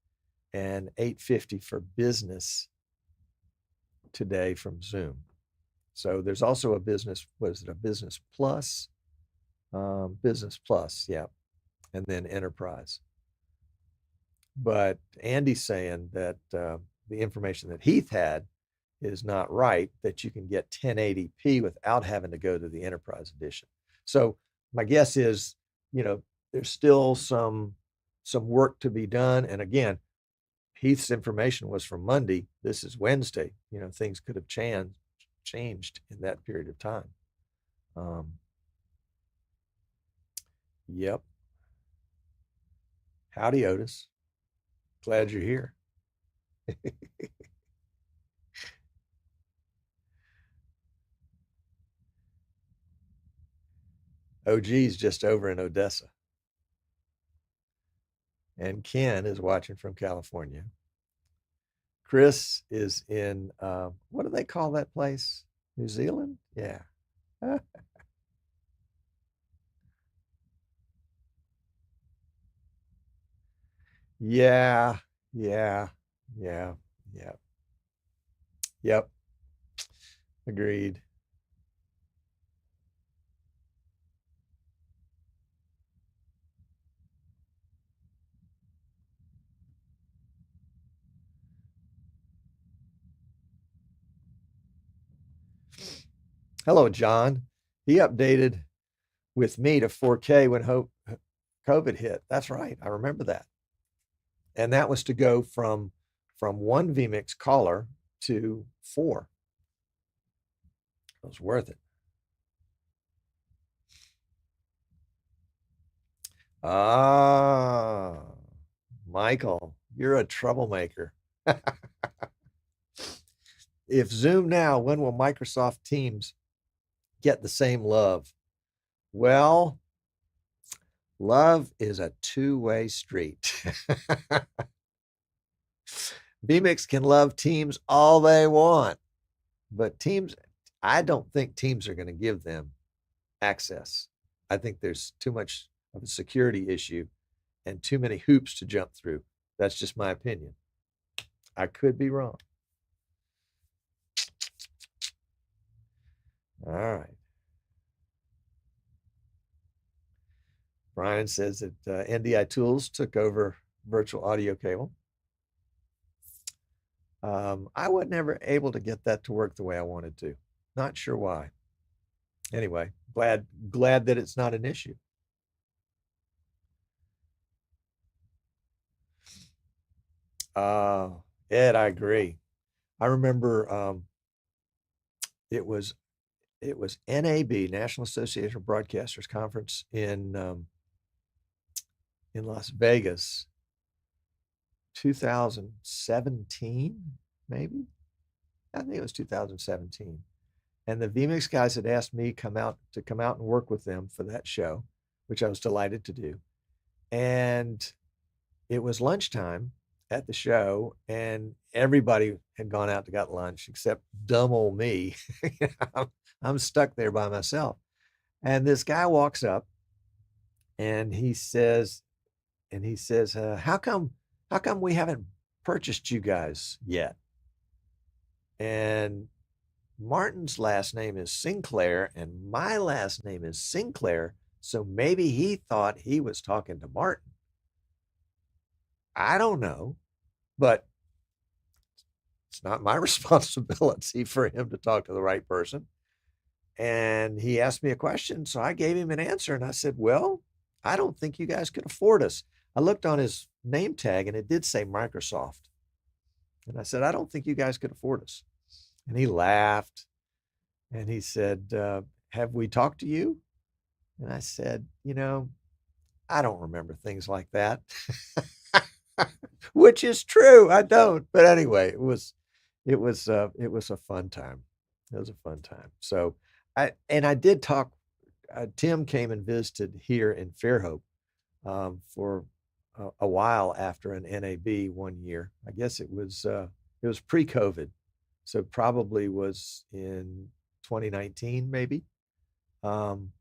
and 850 for Business today from Zoom. So there's also a Business, what is it, a Business Plus? Business Plus, yeah. And then Enterprise. But Andy's saying that the information that Heath had is not right, that you can get 1080p without having to go to the Enterprise edition. So my guess is, there's still some work to be done. And again, Heath's information was from Monday. This is Wednesday. Things could have changed in that period of time. Yep. Howdy, Otis. Glad you're here. OG's just over in Odessa. And Ken is watching from California. Chris is in, what do they call that place? New Zealand? Yeah. Yeah. Yep. Agreed. Hello, John. He updated with me to 4K when COVID hit. That's right. I remember that. And that was to go from one vMix caller to 4. It was worth it. Ah, Michael, you're a troublemaker. If Zoom now, when will Microsoft Teams get the same love? Well, love is a two-way street. vMix can love Teams all they want, but Teams, I don't think Teams are going to give them access. I think there's too much of a security issue and too many hoops to jump through. That's just my opinion. I could be wrong. All right. Brian says that NDI Tools took over virtual audio cable. I was never able to get that to work the way I wanted to. Not sure why. Anyway, glad that it's not an issue. Ed, I agree. I remember it was NAB, National Association of Broadcasters conference in Las Vegas, 2017, maybe. I think it was 2017. And the vMix guys had asked me to come out and work with them for that show, which I was delighted to do. And it was lunchtime at the show, and everybody had gone out to get lunch except dumb old me. I'm stuck there by myself. And this guy walks up and he says, how come we haven't purchased you guys yet? And Martin's last name is Sinclair and my last name is Sinclair. So maybe he thought he was talking to Martin. I don't know, but it's not my responsibility for him to talk to the right person. And he asked me a question, so I gave him an answer, and I said, well, I don't think you guys could afford us. I looked on his name tag, and it did say Microsoft. And I said, I don't think you guys could afford us. And he laughed, and he said, have we talked to you? And I said, I don't remember things like that. Which is true. I don't. But anyway, it was a fun time. It was a fun time. So I did talk. Tim came and visited here in Fairhope for a while after an NAB one year. I guess it was pre-COVID, so probably was in 2019 maybe. And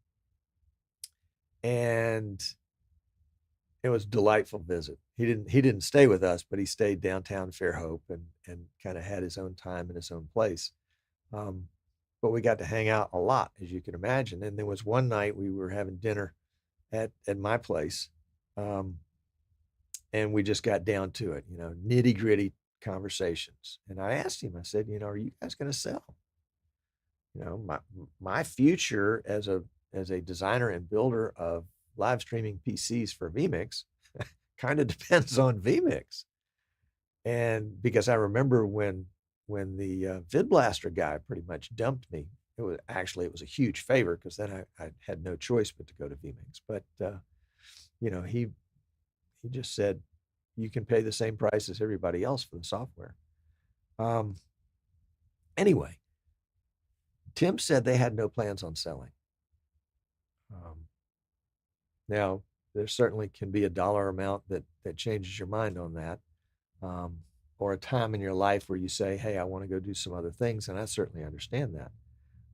it was a delightful visit. He didn't stay with us, but he stayed downtown Fairhope and kind of had his own time in his own place. But we got to hang out a lot, as you can imagine. And there was one night we were having dinner at my place, and we just got down to it, nitty gritty conversations. And I asked him, I said, are you guys going to sell? My future as a designer and builder of live streaming PCs for vMix kind of depends on vMix. And because I remember when the VidBlaster guy pretty much dumped me, it was a huge favor, because then I had no choice but to go to vMix. But he just said, you can pay the same price as everybody else for the software. Anyway, Tim said they had no plans on selling. Now, there certainly can be a dollar amount that changes your mind on that, or a time in your life where you say, hey, I want to go do some other things, and I certainly understand that.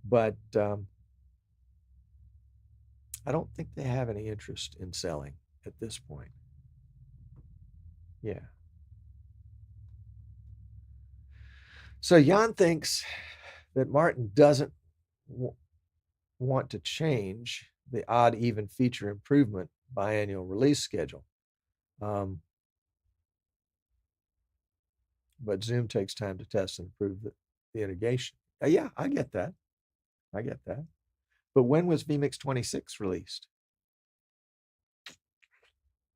But I don't think they have any interest in selling at this point. Yeah. So Jan thinks that Martin doesn't want to change the odd even feature improvement biannual release schedule. But Zoom takes time to test and improve the integration. Yeah, I get that. But when was vMix 26 released?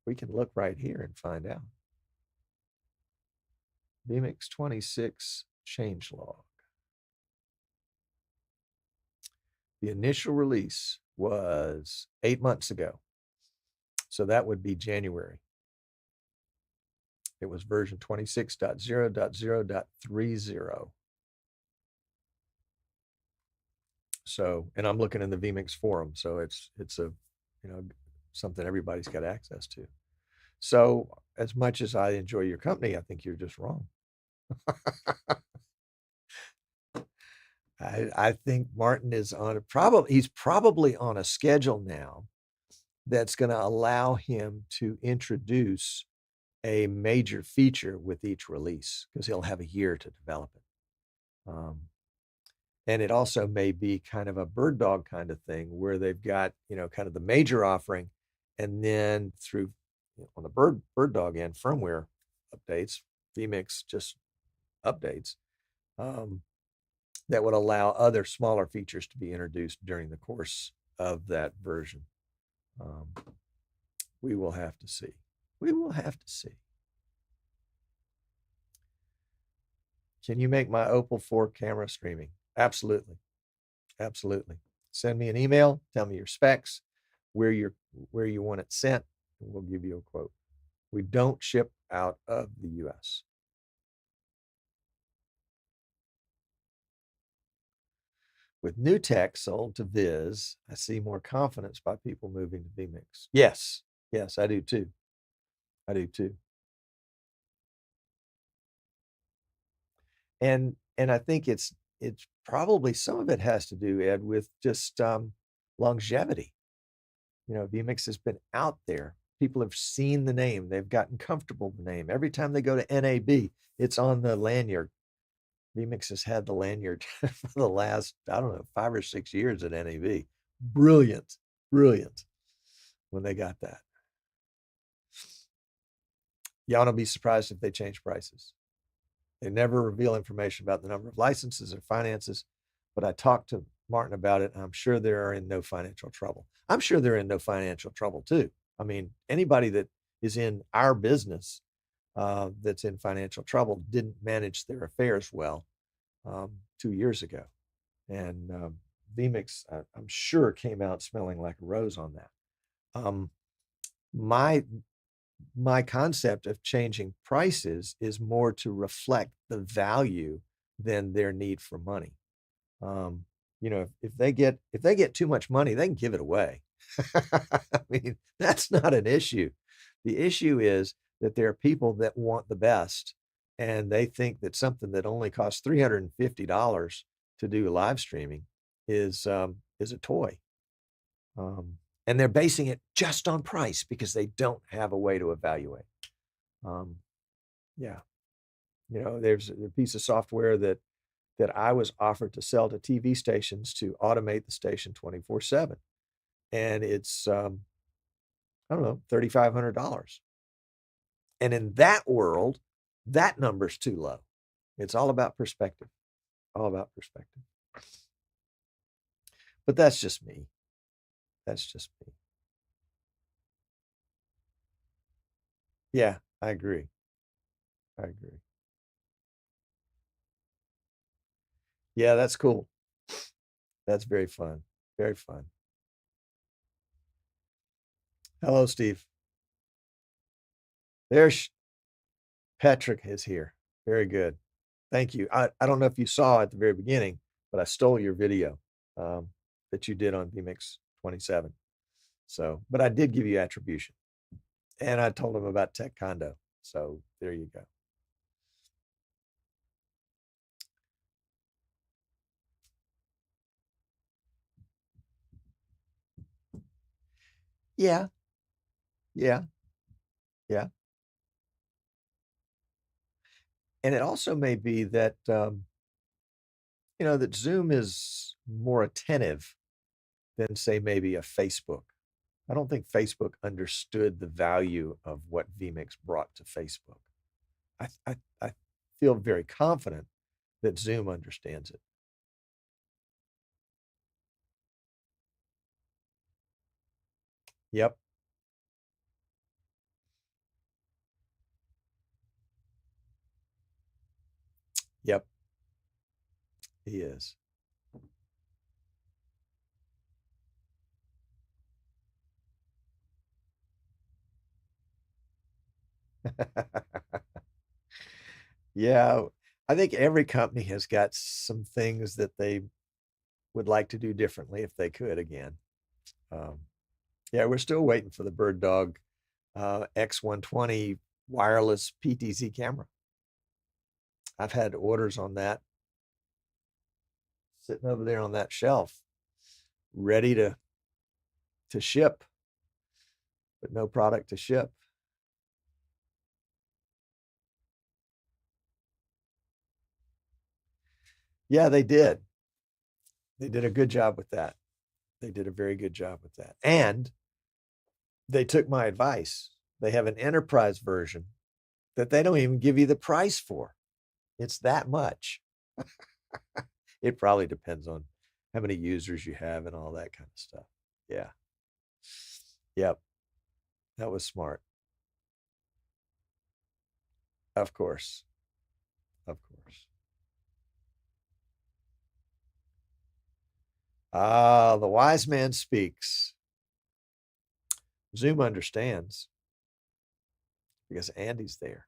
We can look right here and find out. vMix 26 changelog. The initial release was 8 months ago. So that would be January. It was version 26.0.0.30. So, and I'm looking in the vMix forum, so it's a, something everybody's got access to. So as much as I enjoy your company, I think you're just wrong. I think Martin is he's probably on a schedule now that's going to allow him to introduce a major feature with each release because he'll have a year to develop it. And it also may be kind of a bird dog kind of thing where they've got, kind of the major offering, and then through on the bird dog end, firmware updates, vMix just updates, that would allow other smaller features to be introduced during the course of that version. We will have to see. We will have to see. Can you make my Opal 4 camera streaming? Absolutely. Absolutely. Send me an email, tell me your specs, where you want it sent, and we'll give you a quote. We don't ship out of the US. With new tech sold to Viz, I see more confidence by people moving to vMix. Yes, I do too. I do too. And I think it's probably some of it has to do, Ed, with just longevity. vMix has been out there. People have seen the name. They've gotten comfortable with the name. Every time they go to NAB, it's on the lanyard. vMix has had the lanyard for the last, 5 or 6 years at NAB. Brilliant when they got that. Y'all don't be surprised if they change prices. They never reveal information about the number of licenses or finances, but I talked to Martin about it, and I'm sure they're in no financial trouble. I'm sure they're in no financial trouble too. I mean, anybody that is in our business that's in financial trouble didn't manage their affairs well 2 years ago. And vMix, I'm sure, came out smelling like a rose on that. My concept of changing prices is more to reflect the value than their need for money. If they get too much money, they can give it away. I mean, that's not an issue. The issue is that there are people that want the best, and they think that something that only costs $350 to do live streaming is a toy. And they're basing it just on price because they don't have a way to evaluate. There's a piece of software that I was offered to sell to TV stations to automate the station 24/7. And it's, $3,500. And in that world, that number's too low. It's all about perspective, But that's just me. Yeah, I agree. Yeah, that's cool. That's very fun. Very fun. Hello, Steve. There's Patrick is here. Very good. Thank you. I don't know if you saw at the very beginning, but I stole your video that you did on vMix 27. So, but I did give you attribution, and I told him about Tech Condo. So there you go. Yeah. And it also may be that, that Zoom is more attentive than, say, maybe a Facebook. I don't think Facebook understood the value of what vMix brought to Facebook. I feel very confident that Zoom understands it. Yep. He is. Yeah, I think every company has got some things that they would like to do differently if they could again. Yeah, we're still waiting for the Bird Dog X120 wireless PTZ camera. I've had orders on that sitting over there on that shelf, ready to ship, but no product to ship. Yeah, they did. They did a good job with that. They did a very good job with that. And they took my advice. They have an enterprise version that they don't even give you the price for. It's that much. It probably depends on how many users you have and all that kind of stuff. Yeah. Yep. That was smart. Of course. Of course. Ah, the wise man speaks. Zoom understands because Andy's there.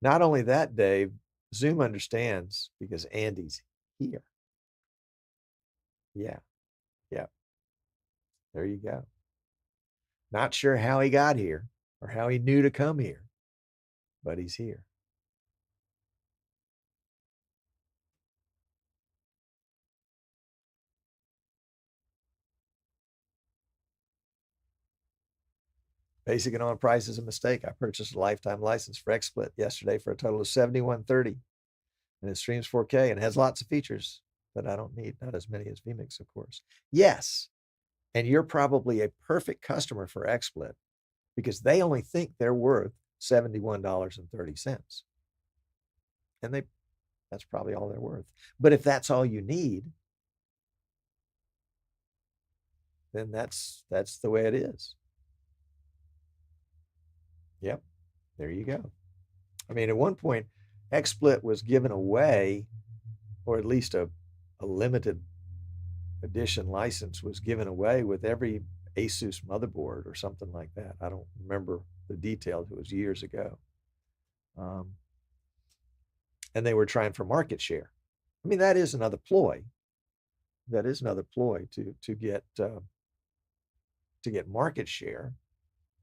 Not only that, Dave, Zoom understands because Andy's here. Yeah. Yeah. There you go. Not sure how he got here or how he knew to come here, but he's here. Basic and on price is a mistake. I purchased a lifetime license for XSplit yesterday for a total of $71.30, and it streams 4K and has lots of features that I don't need. Not as many as vMix, of course. Yes, and you're probably a perfect customer for XSplit because they only think they're worth $71.30, and that's probably all they're worth. But if that's all you need, then that's the way it is. Yep, there you go. I mean, at one point, XSplit was given away, or at least a limited edition license was given away with every Asus motherboard or something like that. I don't remember the details. It was years ago. And they were trying for market share. I mean, that is another ploy. That is another ploy to get market share,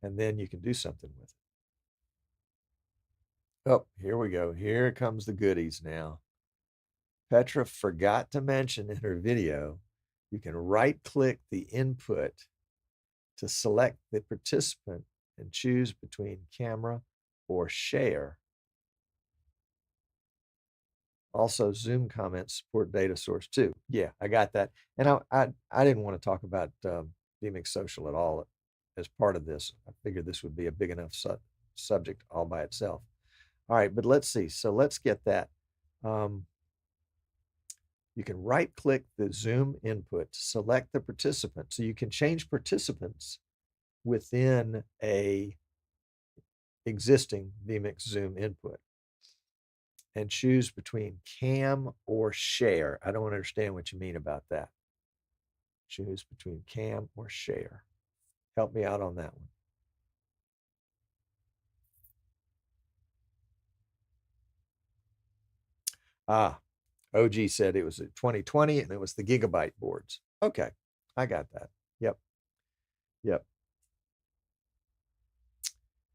and then you can do something with it. Oh, here we go. Here comes the goodies now. Petra forgot to mention in her video, you can right-click the input to select the participant and choose between camera or share. Also, Zoom comments support data source too. Yeah, I got that. And I didn't want to talk about vMix Social at all as part of this. I figured this would be a big enough subject all by itself. All right, but let's see. So let's get that. You can right-click the Zoom input to select the participant. So you can change participants within a existing vMix Zoom input and choose between cam or share. I don't understand what you mean about that. Choose between cam or share. Help me out on that one. OG said it was a 2020 and it was the gigabyte boards. Okay, I got that. Yep.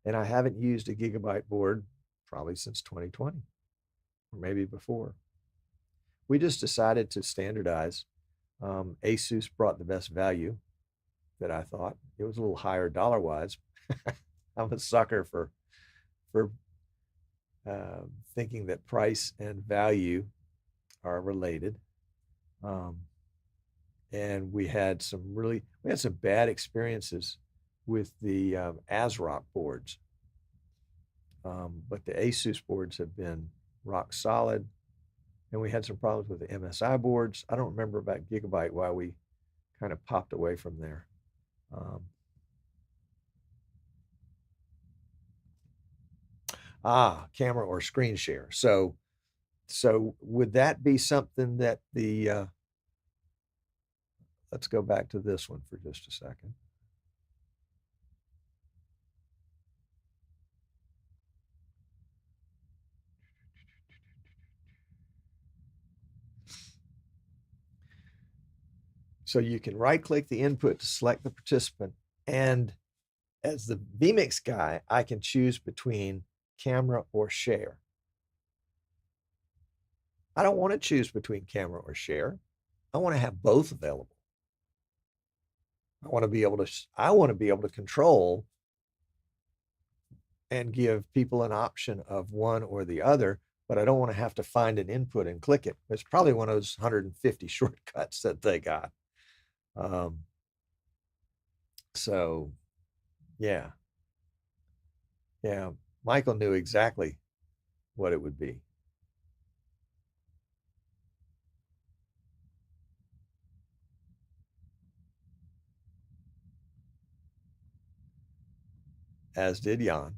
And I haven't used a gigabyte board probably since 2020 or maybe before. We just decided to standardize. Asus brought the best value that I thought. It was a little higher dollar-wise. I'm a sucker for thinking that price and value are related. And we had some bad experiences with the ASRock boards. But the Asus boards have been rock solid. And we had some problems with the MSI boards. I don't remember about Gigabyte why we kind of popped away from there. Camera or screen share. So would that be something that let's go back to this one for just a second. So you can right-click the input to select the participant. And as the vMix guy, I can choose between camera or share. I don't want to choose between camera or share. I want to have both available. I want to be able to control and give people an option of one or the other but I don't want to have to find an input and click it. It's probably one of those 150 shortcuts that they got. So yeah. Yeah. Michael knew exactly what it would be. As did Jan.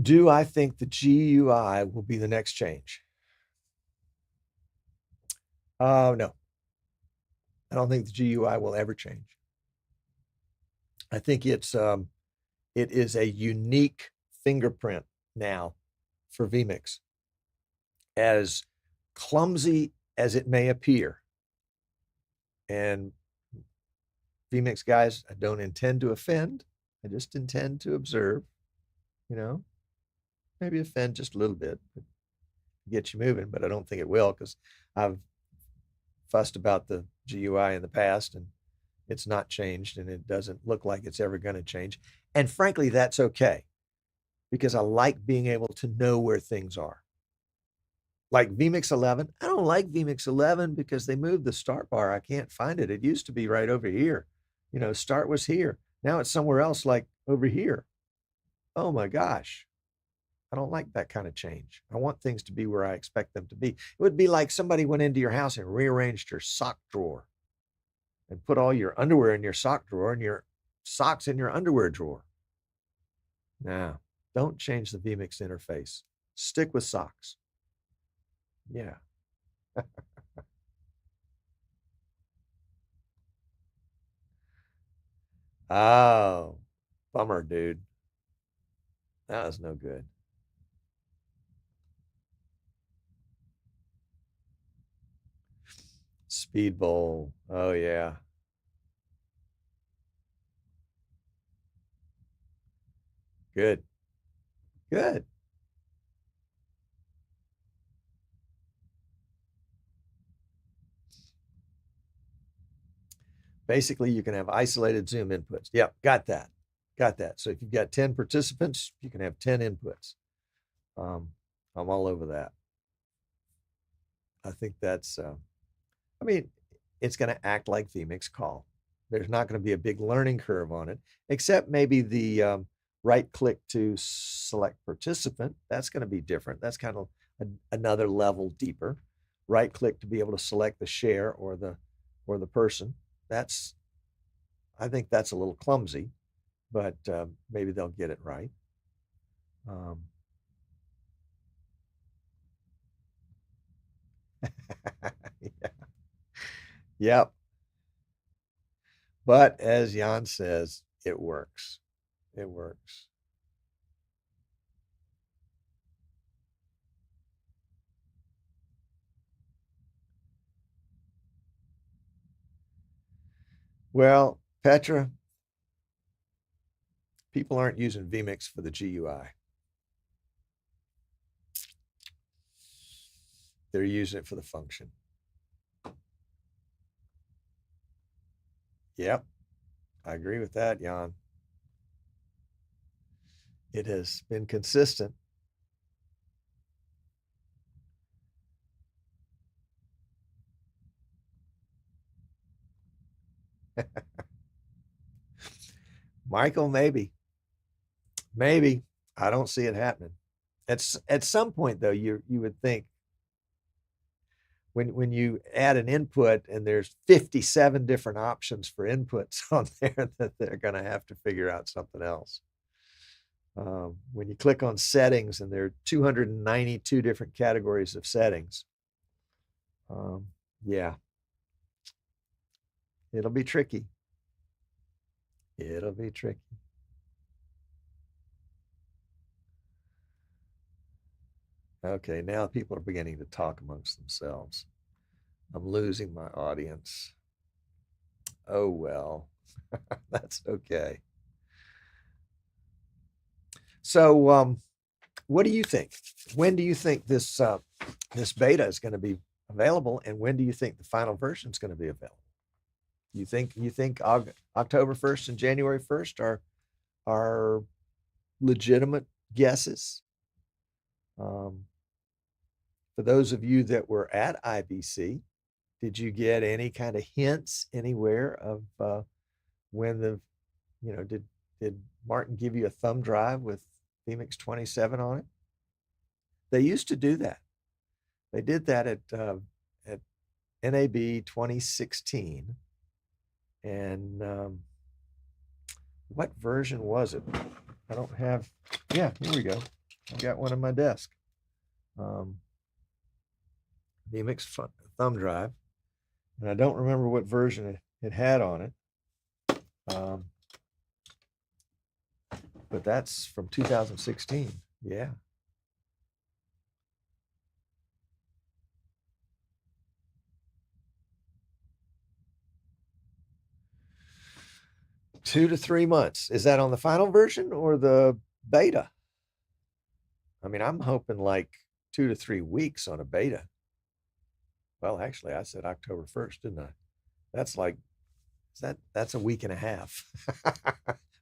Do I think the GUI will be the next change? No. I don't think the GUI will ever change. I think it is a unique fingerprint now for vMix. As clumsy as it may appear, and vMix guys, I don't intend to offend. I just intend to observe, maybe offend just a little bit, but get you moving, but I don't think it will, because I've fussed about the GUI in the past and it's not changed, and it doesn't look like it's ever going to change. And frankly, that's okay, because I like being able to know where things are. Like vMix 11, I don't like vMix 11 because they moved the start bar. I can't find it. It used to be right over here. Start was here. Now it's somewhere else, like over here. Oh my gosh. I don't like that kind of change. I want things to be where I expect them to be. It would be like somebody went into your house and rearranged your sock drawer and put all your underwear in your sock drawer and your socks in your underwear drawer. Now, don't change the vMix interface. Stick with socks. Yeah. Oh, bummer, dude. That was no good. Speed bowl. Oh, yeah. Good. Good. Basically, you can have isolated Zoom inputs. Yep, got that. Got that. So if you've got 10 participants, you can have 10 inputs. I'm all over that. I think that's, it's going to act like vMix Call. There's not going to be a big learning curve on it, except maybe the right click to select participant. That's going to be different. That's kind of another level deeper. Right click to be able to select the share or the person. I think that's a little clumsy, but maybe they'll get it right. Yeah. Yep. But as Jan says, it works. It works. Well, Petra, people aren't using vMix for the GUI. They're using it for the function. Yep, I agree with that, Jan. It has been consistent. Michael, maybe. I don't see it happening. At some point, though, you would think when you add an input and there's 57 different options for inputs on there, that they're going to have to figure out something else. When you click on settings and there are 292 different categories of settings, yeah, it'll be tricky. It'll be tricky. Okay, now people are beginning to talk amongst themselves. I'm losing my audience. Oh, well, that's okay. So what do you think? When do you think this beta is going to be available, and when do you think the final version is going to be available? You think October 1st and January 1st are legitimate guesses? For those of you that were at IBC, did you get any kind of hints anywhere of when did Martin give you a thumb drive with vMix 27 on it? They used to do that. They did that at NAB 2016. And what version was it? I don't have, yeah, here we go. I got one on my desk. vMix thumb drive. And I don't remember what version it had on it. But that's from 2016. Yeah. Two to 3 months. Is that on the final version or the beta? I mean, I'm hoping like 2 to 3 weeks on a beta. Well, actually, I said October 1st, didn't I? That's like, that's a week and a half.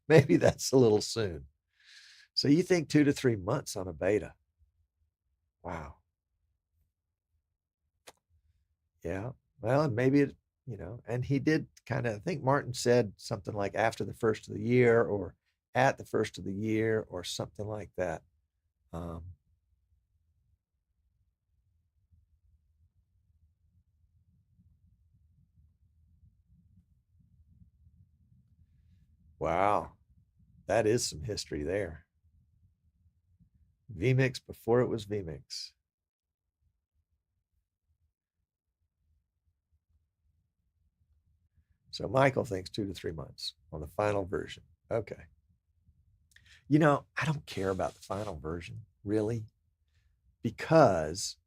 Maybe that's a little soon. So you think 2 to 3 months on a beta? Wow. Yeah. Well, and maybe it, and he did kind of, I think Martin said something like after the first of the year or at the first of the year or something like that. Wow. That is some history there. vMix before it was vMix. So Michael thinks 2 to 3 months on the final version. Okay. I don't care about the final version, really, because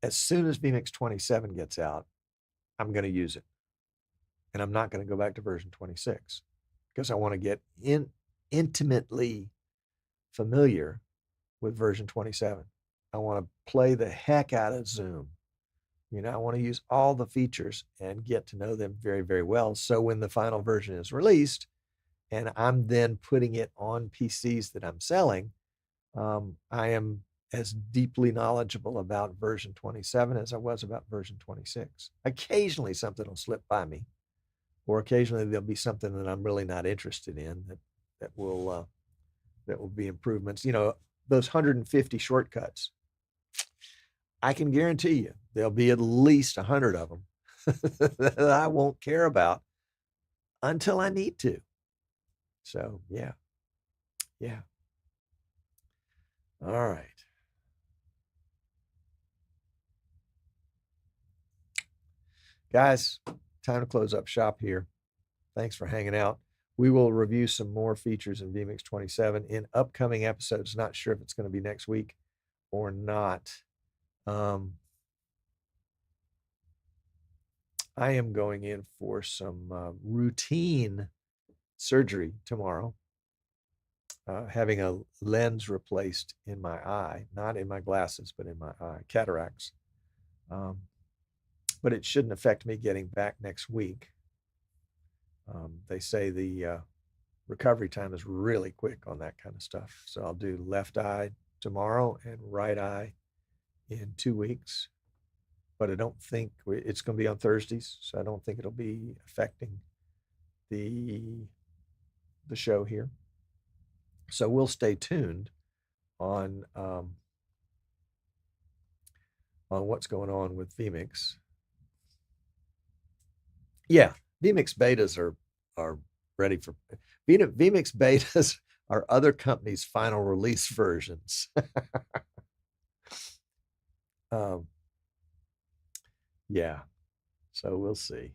as soon as vMix 27 gets out, I'm going to use it. And I'm not going to go back to version 26 because I want to get intimately familiar with version 27. I want to play the heck out of Zoom. I want to use all the features and get to know them very, very well. So when the final version is released and I'm then putting it on PCs that I'm selling, I am as deeply knowledgeable about version 27 as I was about version 26. Occasionally something will slip by me, or occasionally there'll be something that I'm really not interested in that will be improvements. Those 150 shortcuts. I can guarantee you there'll be at least 100 of them that I won't care about until I need to. So, yeah. All right. Guys, time to close up shop here. Thanks for hanging out. We will review some more features in vMix 27 in upcoming episodes. Not sure if it's going to be next week or not. I am going in for some routine surgery tomorrow, having a lens replaced in my eye, not in my glasses, but in my eye, cataracts. But it shouldn't affect me getting back next week. They say the recovery time is really quick on that kind of stuff. So I'll do left eye tomorrow and right eye in 2 weeks. But I don't think it's going to be on Thursdays, so I don't think it'll be affecting the show here. So we'll stay tuned on what's going on with vMix. Yeah, vMix betas are ready for vMix betas are other companies' final release versions. Yeah, so we'll see.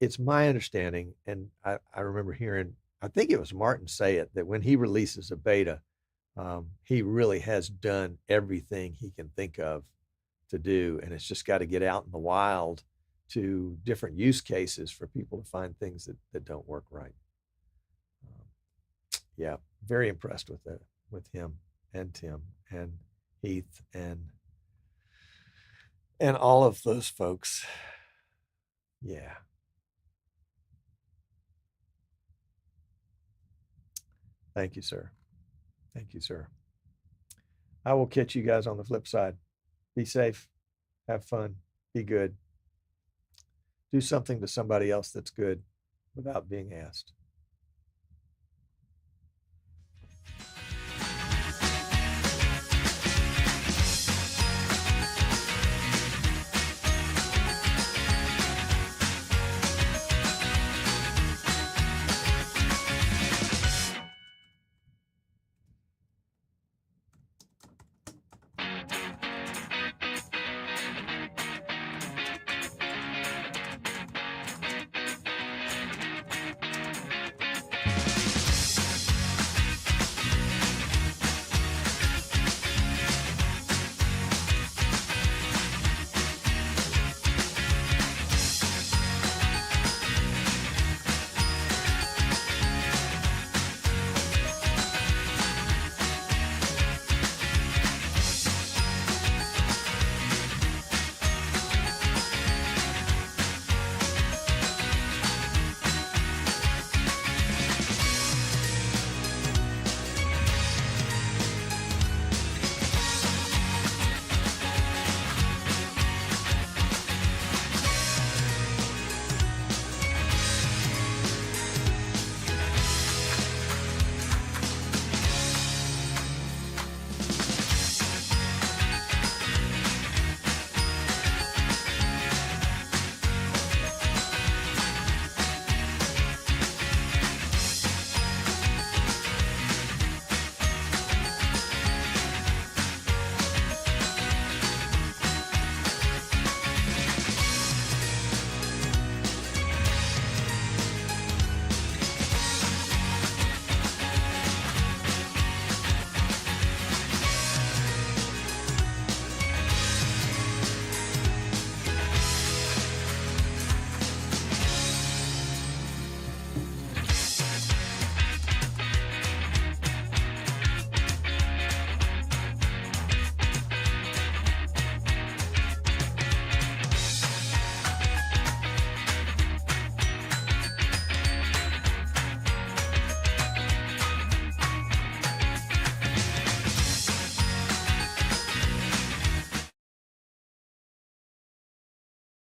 It's my understanding, and I remember hearing, I think it was Martin say it, that when he releases a beta, he really has done everything he can think of to do, and it's just got to get out in the wild to different use cases for people to find things that don't work right. Yeah, very impressed with him and Tim and Heath and all of those folks. Yeah. Thank you, sir. Thank you, sir. I will catch you guys on the flip side. Be safe, have fun, be good. Do something to somebody else that's good without being asked.